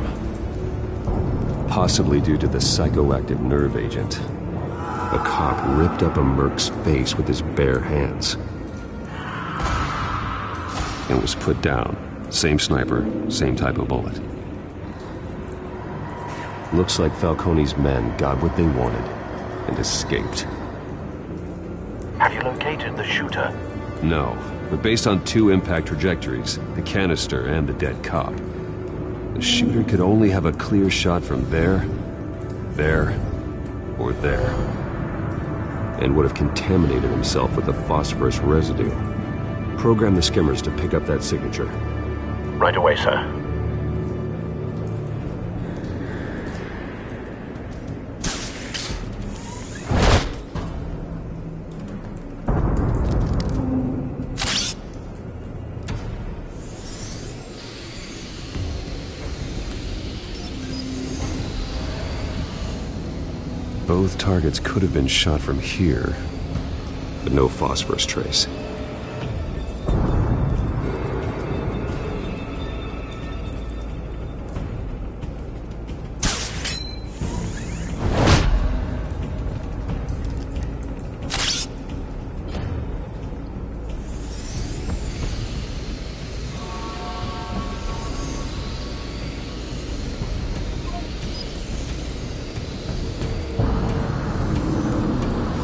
Possibly due to the psychoactive nerve agent. A cop ripped up a merc's face with his bare hands. And was put down. Same sniper, same type of bullet. Looks like Falcone's men got what they wanted and escaped. Have you located the shooter? No, but based on two impact trajectories, the canister and the dead cop, the shooter could only have a clear shot from there, or there, and would have contaminated himself with the phosphorus residue. Program the skimmers to pick up that signature. Right away, sir. Both targets could have been shot from here, but no phosphorus trace.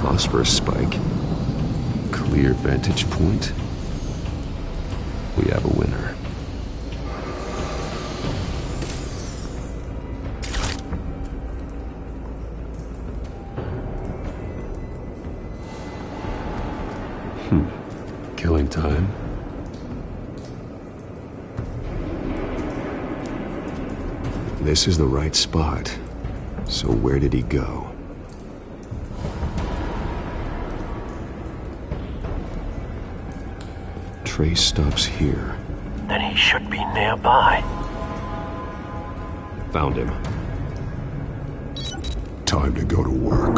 Phosphorus spike. Clear vantage point. We have a winner. Killing time. This is the right spot. So where did he go? Trace stops here. Then he should be nearby. Found him. Time to go to work.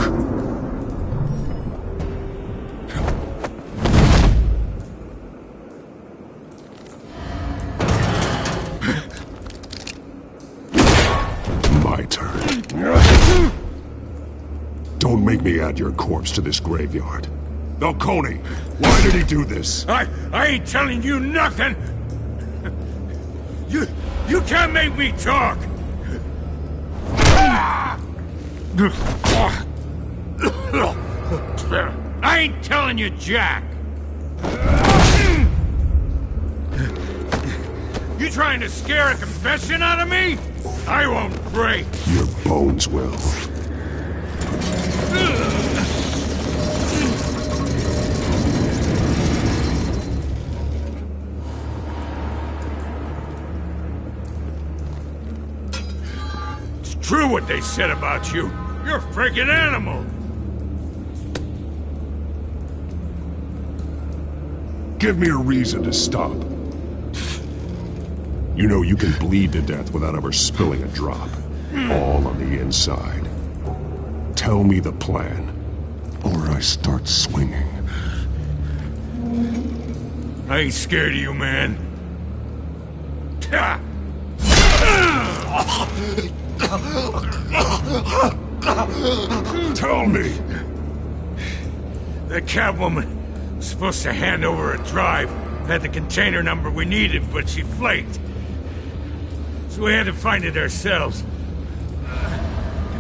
My turn. Don't make me add your corpse to this graveyard. Falcone, why did he do this? I ain't telling you nothing! You can't make me talk! I ain't telling you jack! You trying to scare a confession out of me? I won't break! Your bones will. True what they said about you. You're a freaking animal. Give me a reason to stop. You know you can bleed to death without ever spilling a drop. All on the inside. Tell me the plan, or I start swinging. I ain't scared of you, man. Tell me! The Catwoman was supposed to hand over a drive. Had the container number we needed, but she flaked. so we had to find it ourselves.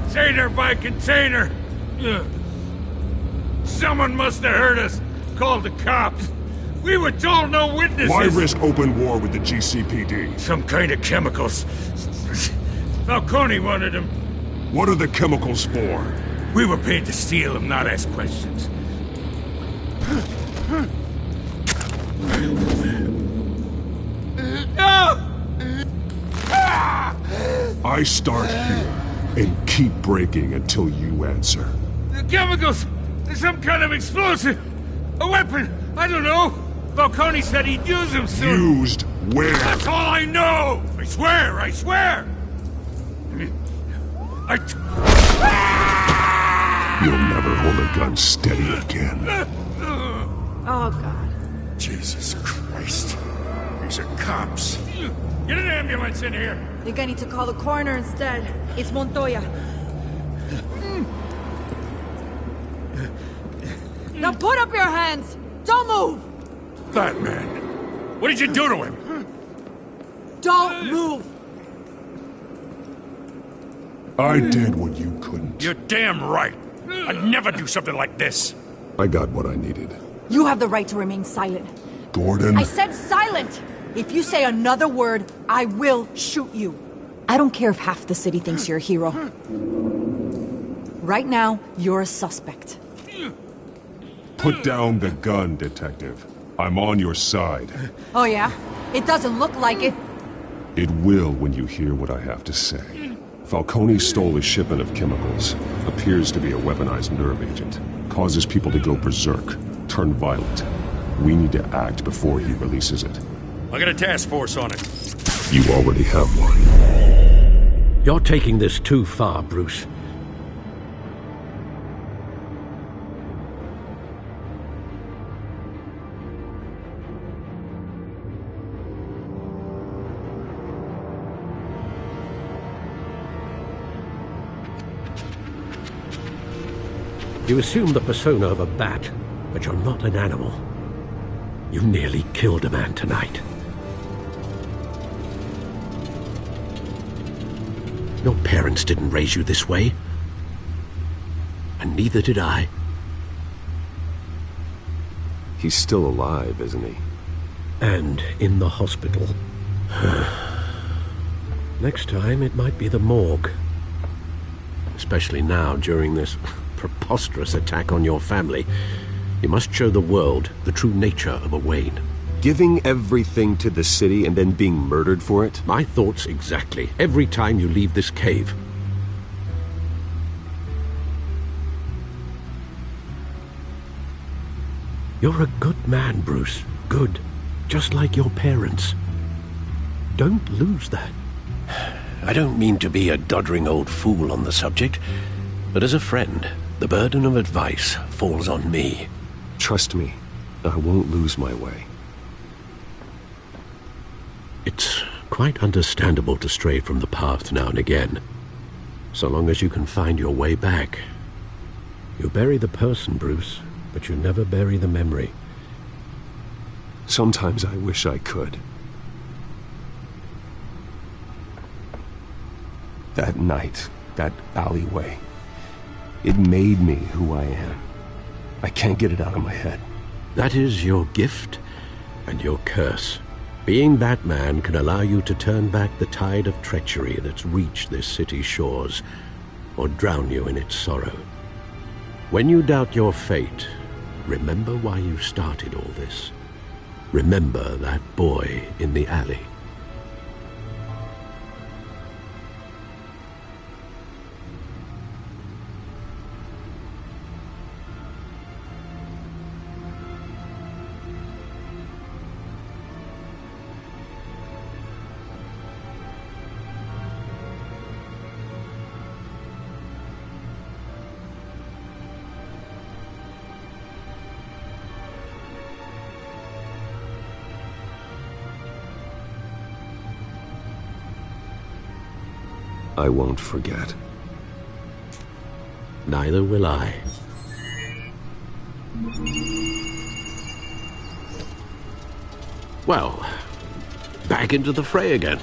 Container by container. Someone must have heard us, called the cops. We were told no witnesses. Why risk open war with the GCPD? Some kind of chemicals. Falcone wanted them. What are the chemicals for? We were paid to steal them, not ask questions. I start here and keep breaking until you answer. The chemicals! Some kind of explosive! A weapon! I don't know! Falcone said he'd use them soon! Used where? That's all I know! I swear! I swear! You'll never hold a gun steady again. Oh, God. Jesus Christ. These are cops. Get an ambulance in here! I think I need to call the coroner instead. It's Montoya. Now put up your hands! Don't move! That man. What did you do to him? Don't move! I did what you couldn't. You're damn right. I'd never do something like this. I got what I needed. You have the right to remain silent. Gordon? I said silent! If you say another word, I will shoot you. I don't care if half the city thinks you're a hero. Right now, you're a suspect. Put down the gun, Detective. I'm on your side. Oh yeah? It doesn't look like it. It will when you hear what I have to say. Falcone stole a shipment of chemicals. Appears to be a weaponized nerve agent. Causes people to go berserk, turn violent. We need to act before he releases it. I got a task force on it. You already have one. You're taking this too far, Bruce. You assume the persona of a bat, but you're not an animal. You nearly killed a man tonight. Your parents didn't raise you this way. And neither did I. He's still alive, isn't he? And in the hospital. Next time, it might be the morgue. Especially now, during this preposterous attack on your family. You must show the world the true nature of a Wayne. Giving everything to the city and then being murdered for it? My thoughts exactly. Every time you leave this cave. You're a good man, Bruce. Good. Just like your parents. Don't lose that. I don't mean to be a doddering old fool on the subject, but as a friend, the burden of advice falls on me. Trust me, I won't lose my way. It's quite understandable to stray from the path now and again, so long as you can find your way back. You bury the person, Bruce, but you never bury the memory. Sometimes I wish I could. That night, that alleyway, it made me who I am. I can't get it out of my head. That is your gift and your curse. Being that man can allow you to turn back the tide of treachery that's reached this city's shores, or drown you in its sorrow. When you doubt your fate, remember why you started all this. Remember that boy in the alley. I won't forget. Neither will I. Well, back into the fray again.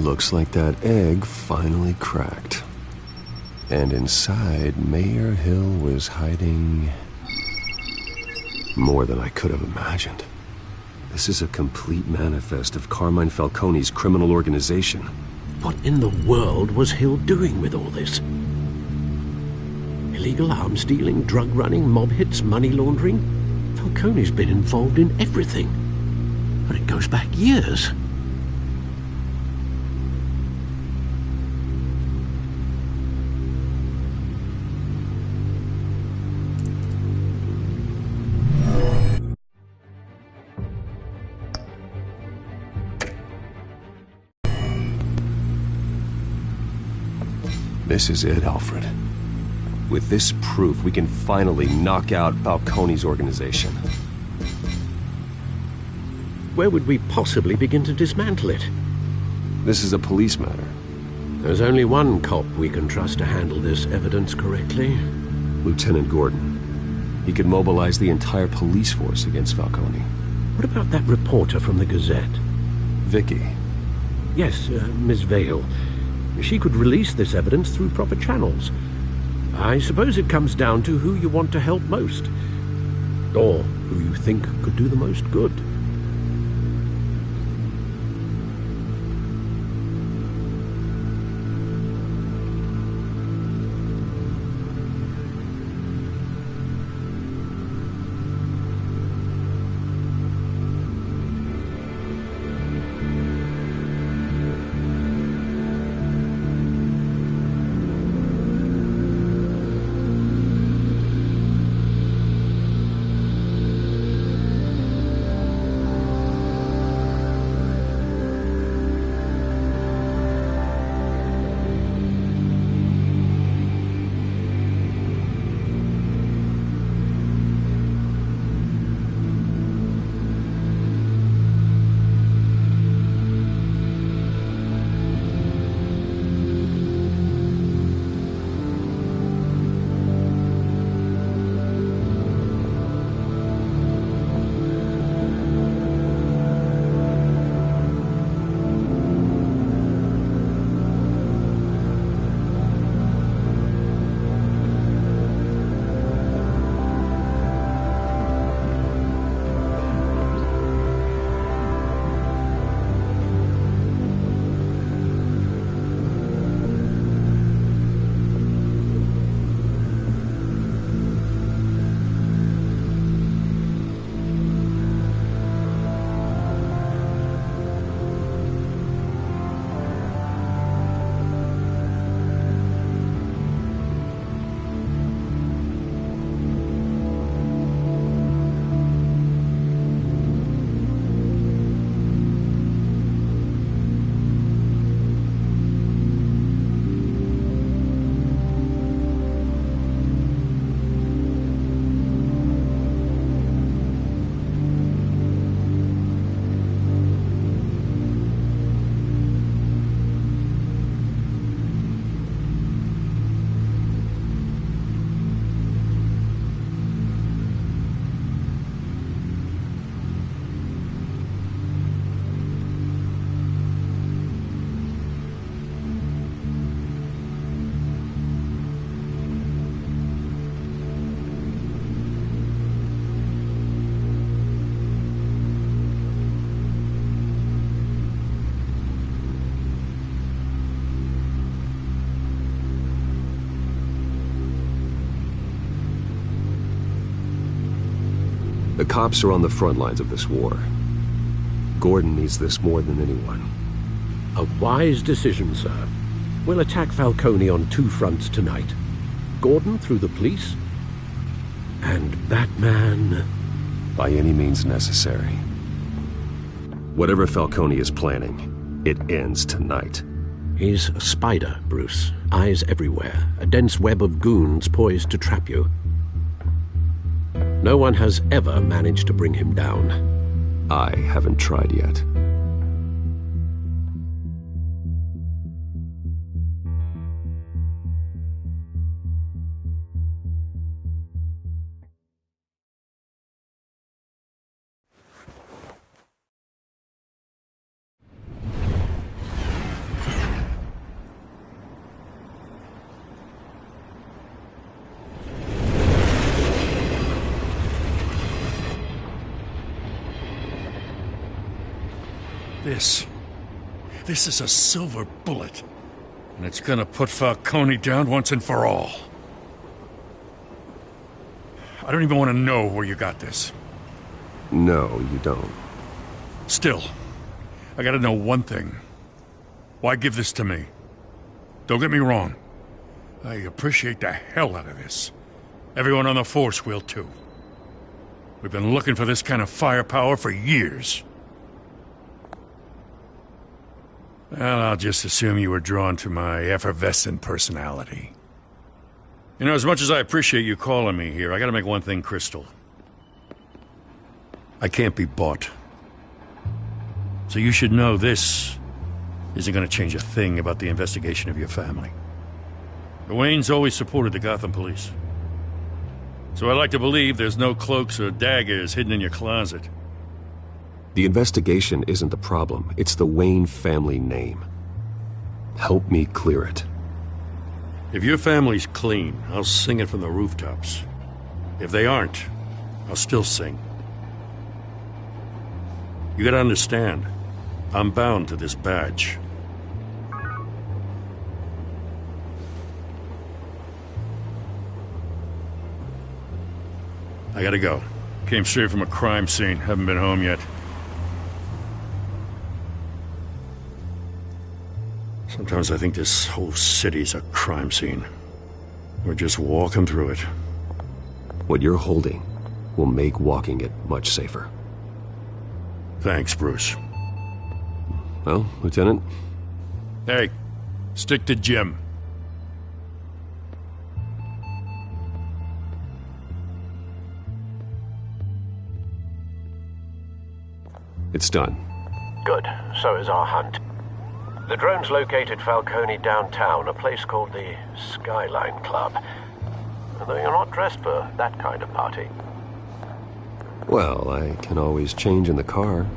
Looks like that egg finally cracked. And inside, Mayor Hill was hiding more than I could have imagined. This is a complete manifest of Carmine Falcone's criminal organization. What in the world was Hill doing with all this? Illegal arms dealing, drug running, mob hits, money laundering? Falcone's been involved in everything. But it goes back years. This is it, Alfred. With this proof, we can finally knock out Falcone's organization. Where would we possibly begin to dismantle it? This is a police matter. There's only one cop we can trust to handle this evidence correctly. Lieutenant Gordon. He could mobilize the entire police force against Falcone. What about that reporter from the Gazette? Vicky. Yes, Miss Vale. She could release this evidence through proper channels. I suppose it comes down to who you want to help most. Or who you think could do the most good. The cops are on the front lines of this war. Gordon needs this more than anyone. A wise decision, sir. We'll attack Falcone on two fronts tonight. Gordon through the police, and Batman... by any means necessary. Whatever Falcone is planning, it ends tonight. He's a spider, Bruce. Eyes everywhere. A dense web of goons poised to trap you. No one has ever managed to bring him down. I haven't tried yet. This is a silver bullet. And it's gonna put Falcone down once and for all. I don't even want to know where you got this. No, you don't. Still, I gotta know one thing. Why give this to me? Don't get me wrong. I appreciate the hell out of this. Everyone on the force will too. We've been looking for this kind of firepower for years. Well, I'll just assume you were drawn to my effervescent personality. You know, as much as I appreciate you calling me here, I gotta make one thing crystal. I can't be bought. So you should know this isn't gonna change a thing about the investigation of your family. The Waynes always supported the Gotham police. So I like to believe there's no cloaks or daggers hidden in your closet. The investigation isn't the problem. It's the Wayne family name. Help me clear it. If your family's clean, I'll sing it from the rooftops. If they aren't, I'll still sing. You gotta understand, I'm bound to this badge. I gotta go. Came straight from a crime scene. Haven't been home yet. Sometimes I think this whole city's a crime scene. We're just walking through it. What you're holding will make walking it much safer. Thanks, Bruce. Well, Lieutenant? Hey, stick to Jim. It's done. Good. So is our hunt. The drone's located Falcone downtown, a place called the Skyline Club. Although you're not dressed for that kind of party. Well, I can always change in the car.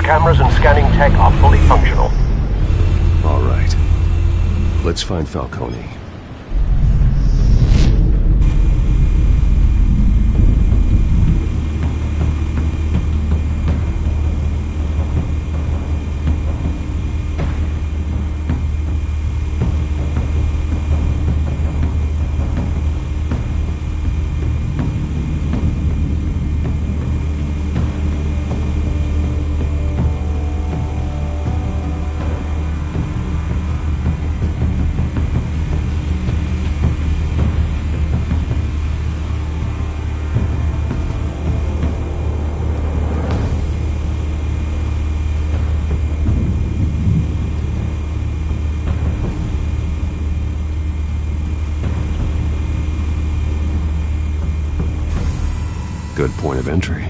Cameras and scanning tech are fully functional. All right. Let's find Falcone. Good point of entry.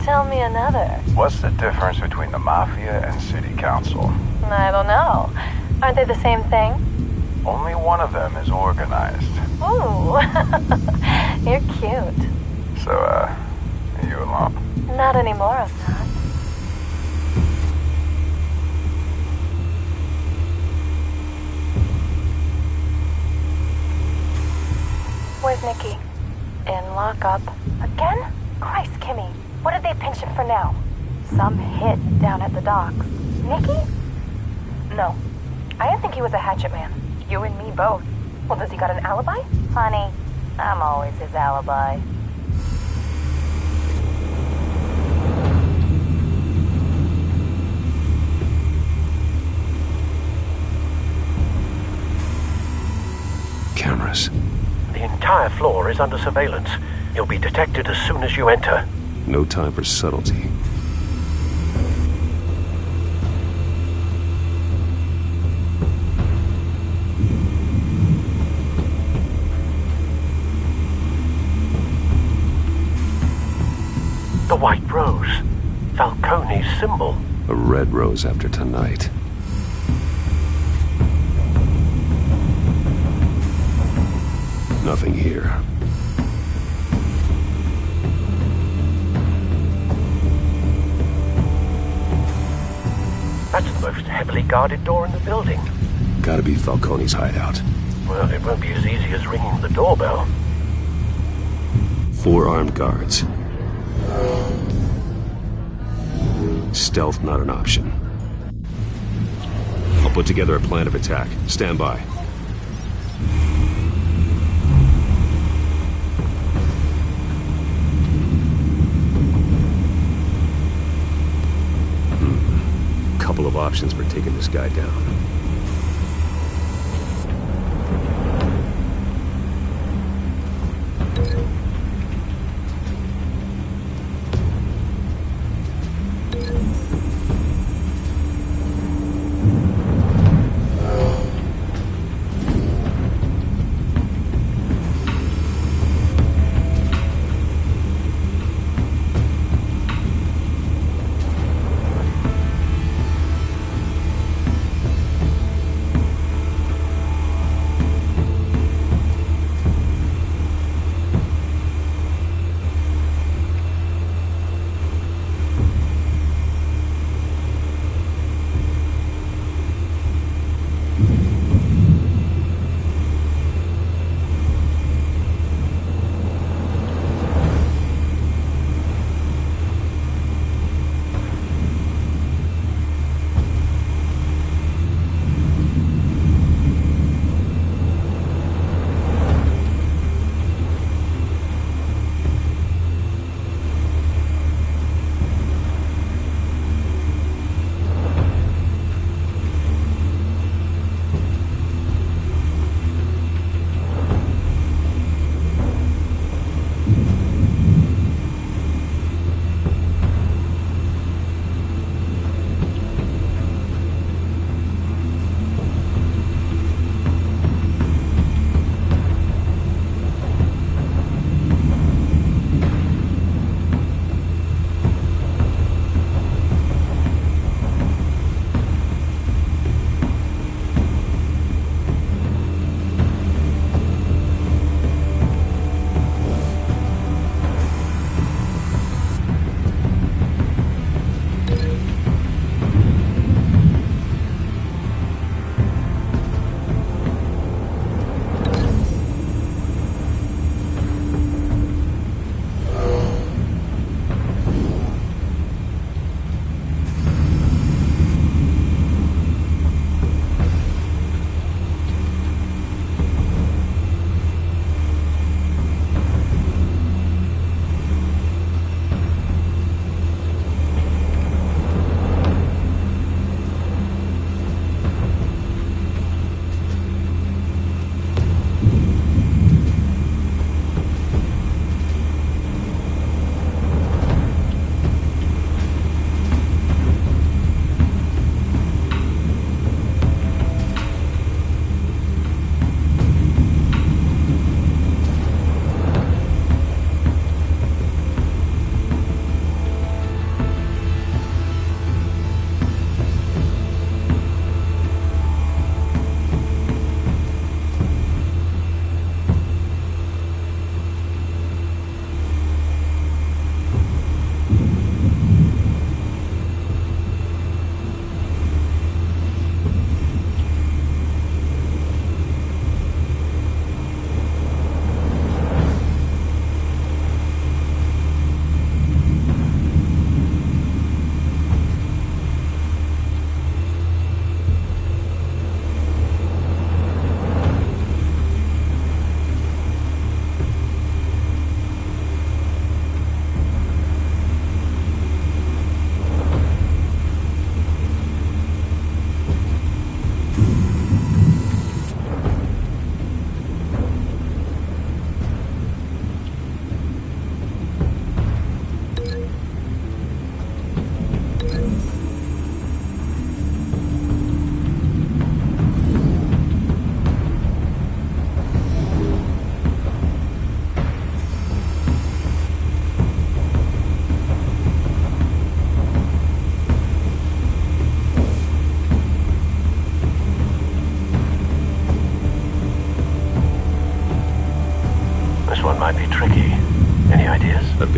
Tell me another. What's the difference between the Mafia and City Council? I don't know. Aren't they the same thing? Only one of them is organized. Ooh. You're cute. So, are you alone? Not anymore, Assad. With Nikki? In lockup. Again? Christ, Kimmy. What did they pinch him for now? Some hit down at the docks. Nikki? No. I didn't think he was a hatchet man. You and me both. Well, does he got an alibi? Honey, I'm always his alibi. Cameras. The entire floor is under surveillance. You'll be detected as soon as you enter. No time for subtlety. The white rose. Falcone's symbol. A red rose after tonight. Nothing here. That's the most heavily guarded door in the building. Gotta be Falcone's hideout. Well, it won't be as easy as ringing the doorbell. 4 armed guards. Stealth not an option. I'll put together a plan of attack. Stand by. Couple of options for taking this guy down.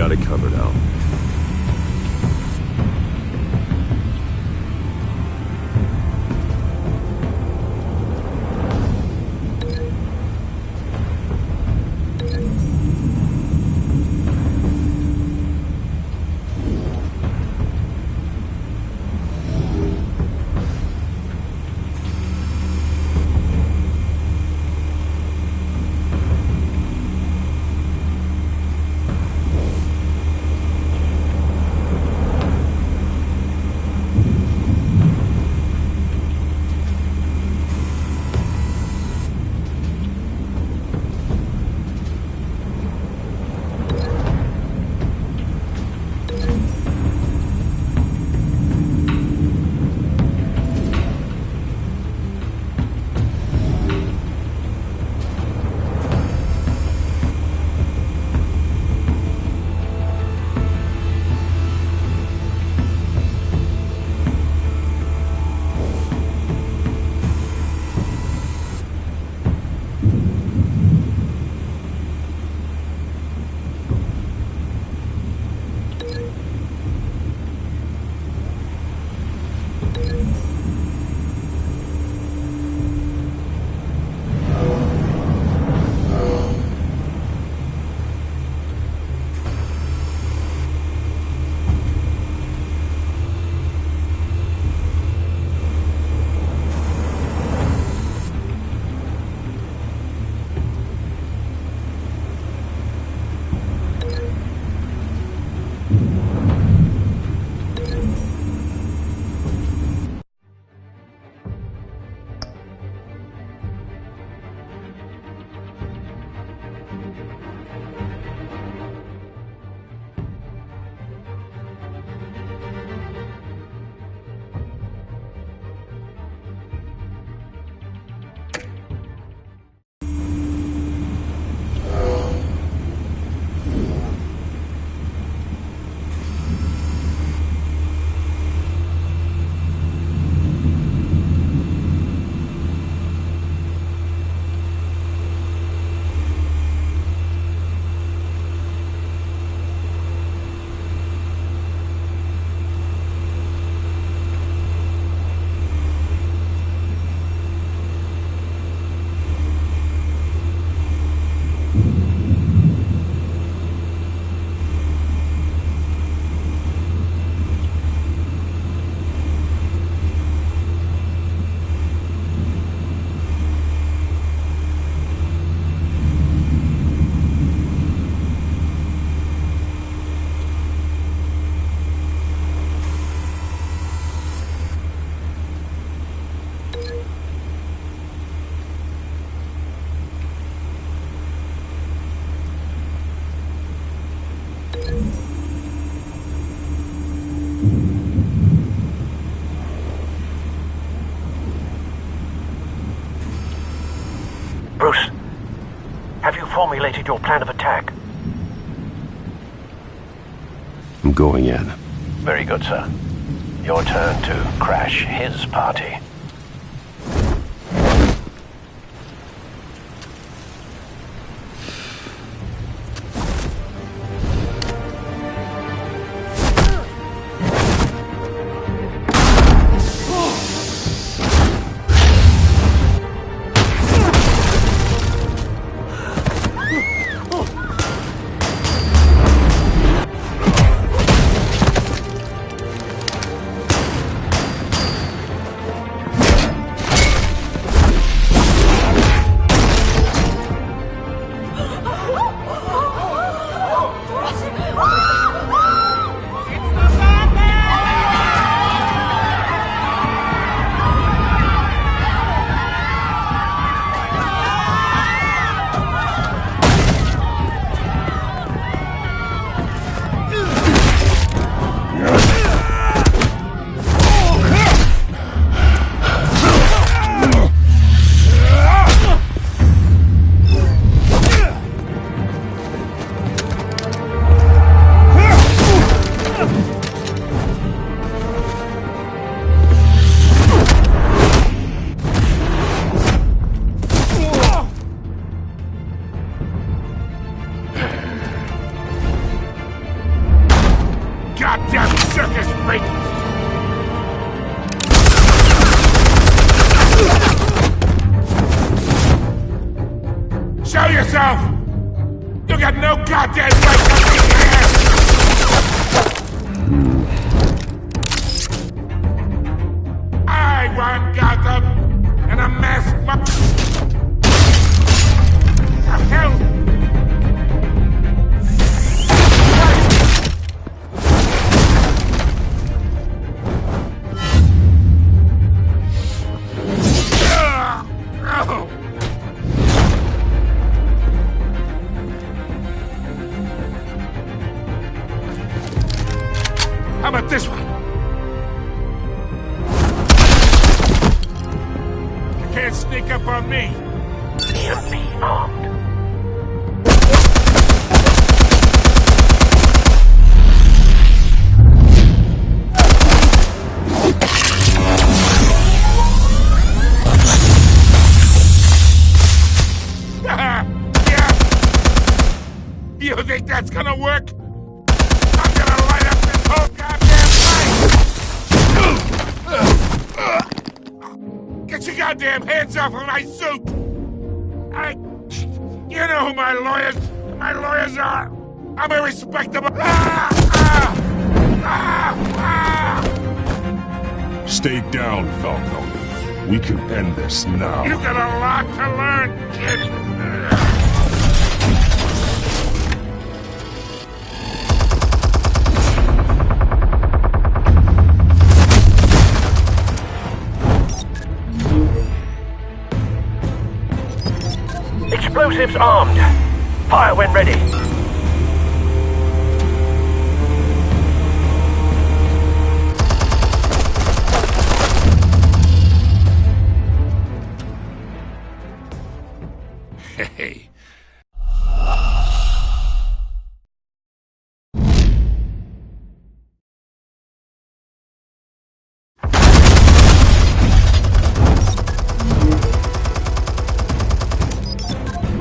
got it covered, Al. Bruce, have you formulated your plan of attack? I'm going in. Very good, sir. Your turn to crash his party. me! Show yourself! You got no goddamn right to be here! I run Gotham, and a masked the hell? How about this one? You can't sneak up on me. And be armed. Yeah. You think that's gonna work? I'm gonna light up this whole goddamn place! Get your goddamn hands off of my suit! You know who my lawyers are! I'm a respectable... Stay down, Falcone. We can end this now. You got a lot to learn, kid! Explosives armed. Fire when ready. Hey.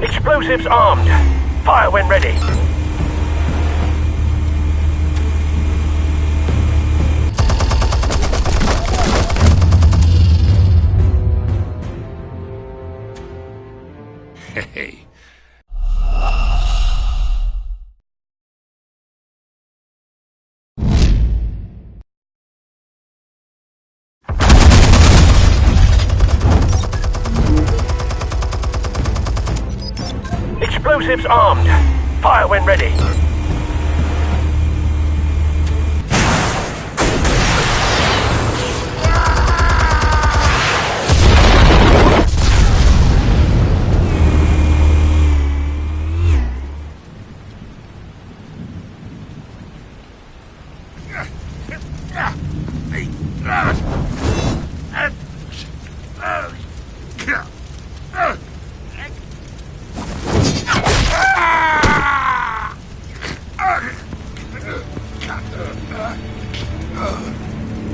Explosives armed. Fire when ready. Hey. Explosives armed. Fire when ready.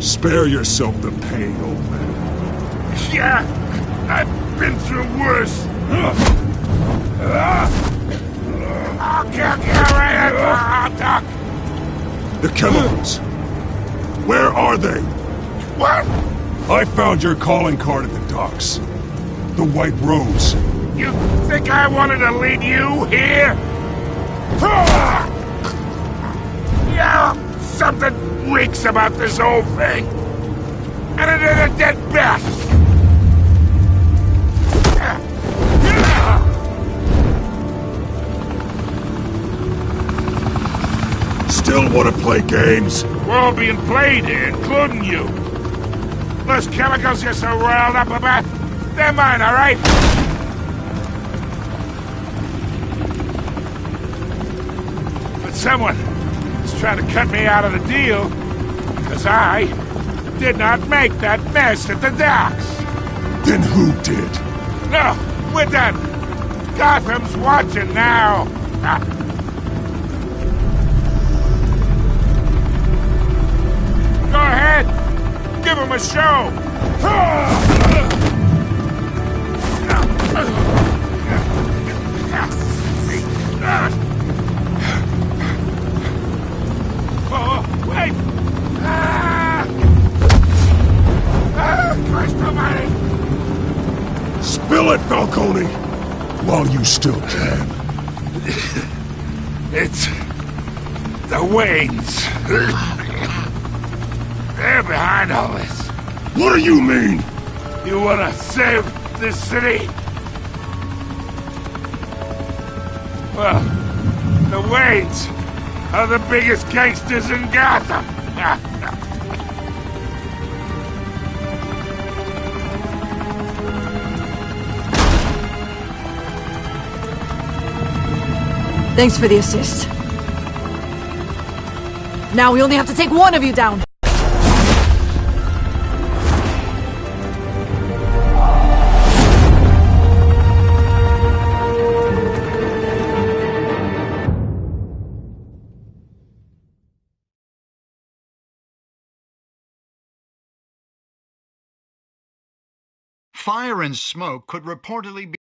Spare yourself the pain, old man. Yeah, I've been through worse. I'll kill you right at the hot dog. The chemicals. Where are they? What? I found your calling card at the docks. The White Rose. You think I wanted to lead you here? Yeah, something reeks about this whole thing. And it is a dead bat. Still want to play games? We're all being played here, including you. Those chemicals you're so riled up about, they're mine, all right? But someone is trying to cut me out of the deal, because I did not make that mess at the docks. Then who did? No, we're done. Gotham's watching now. Go ahead. Give him a show. Oh, wait. Spill it, Falcone! While you still can. It's the Waynes. They're behind all this. What do you mean? You wanna save this city? Well, the Waynes are the biggest gangsters in Gotham. Thanks for the assist. Now we only have to take one of you down. Fire and smoke could reportedly be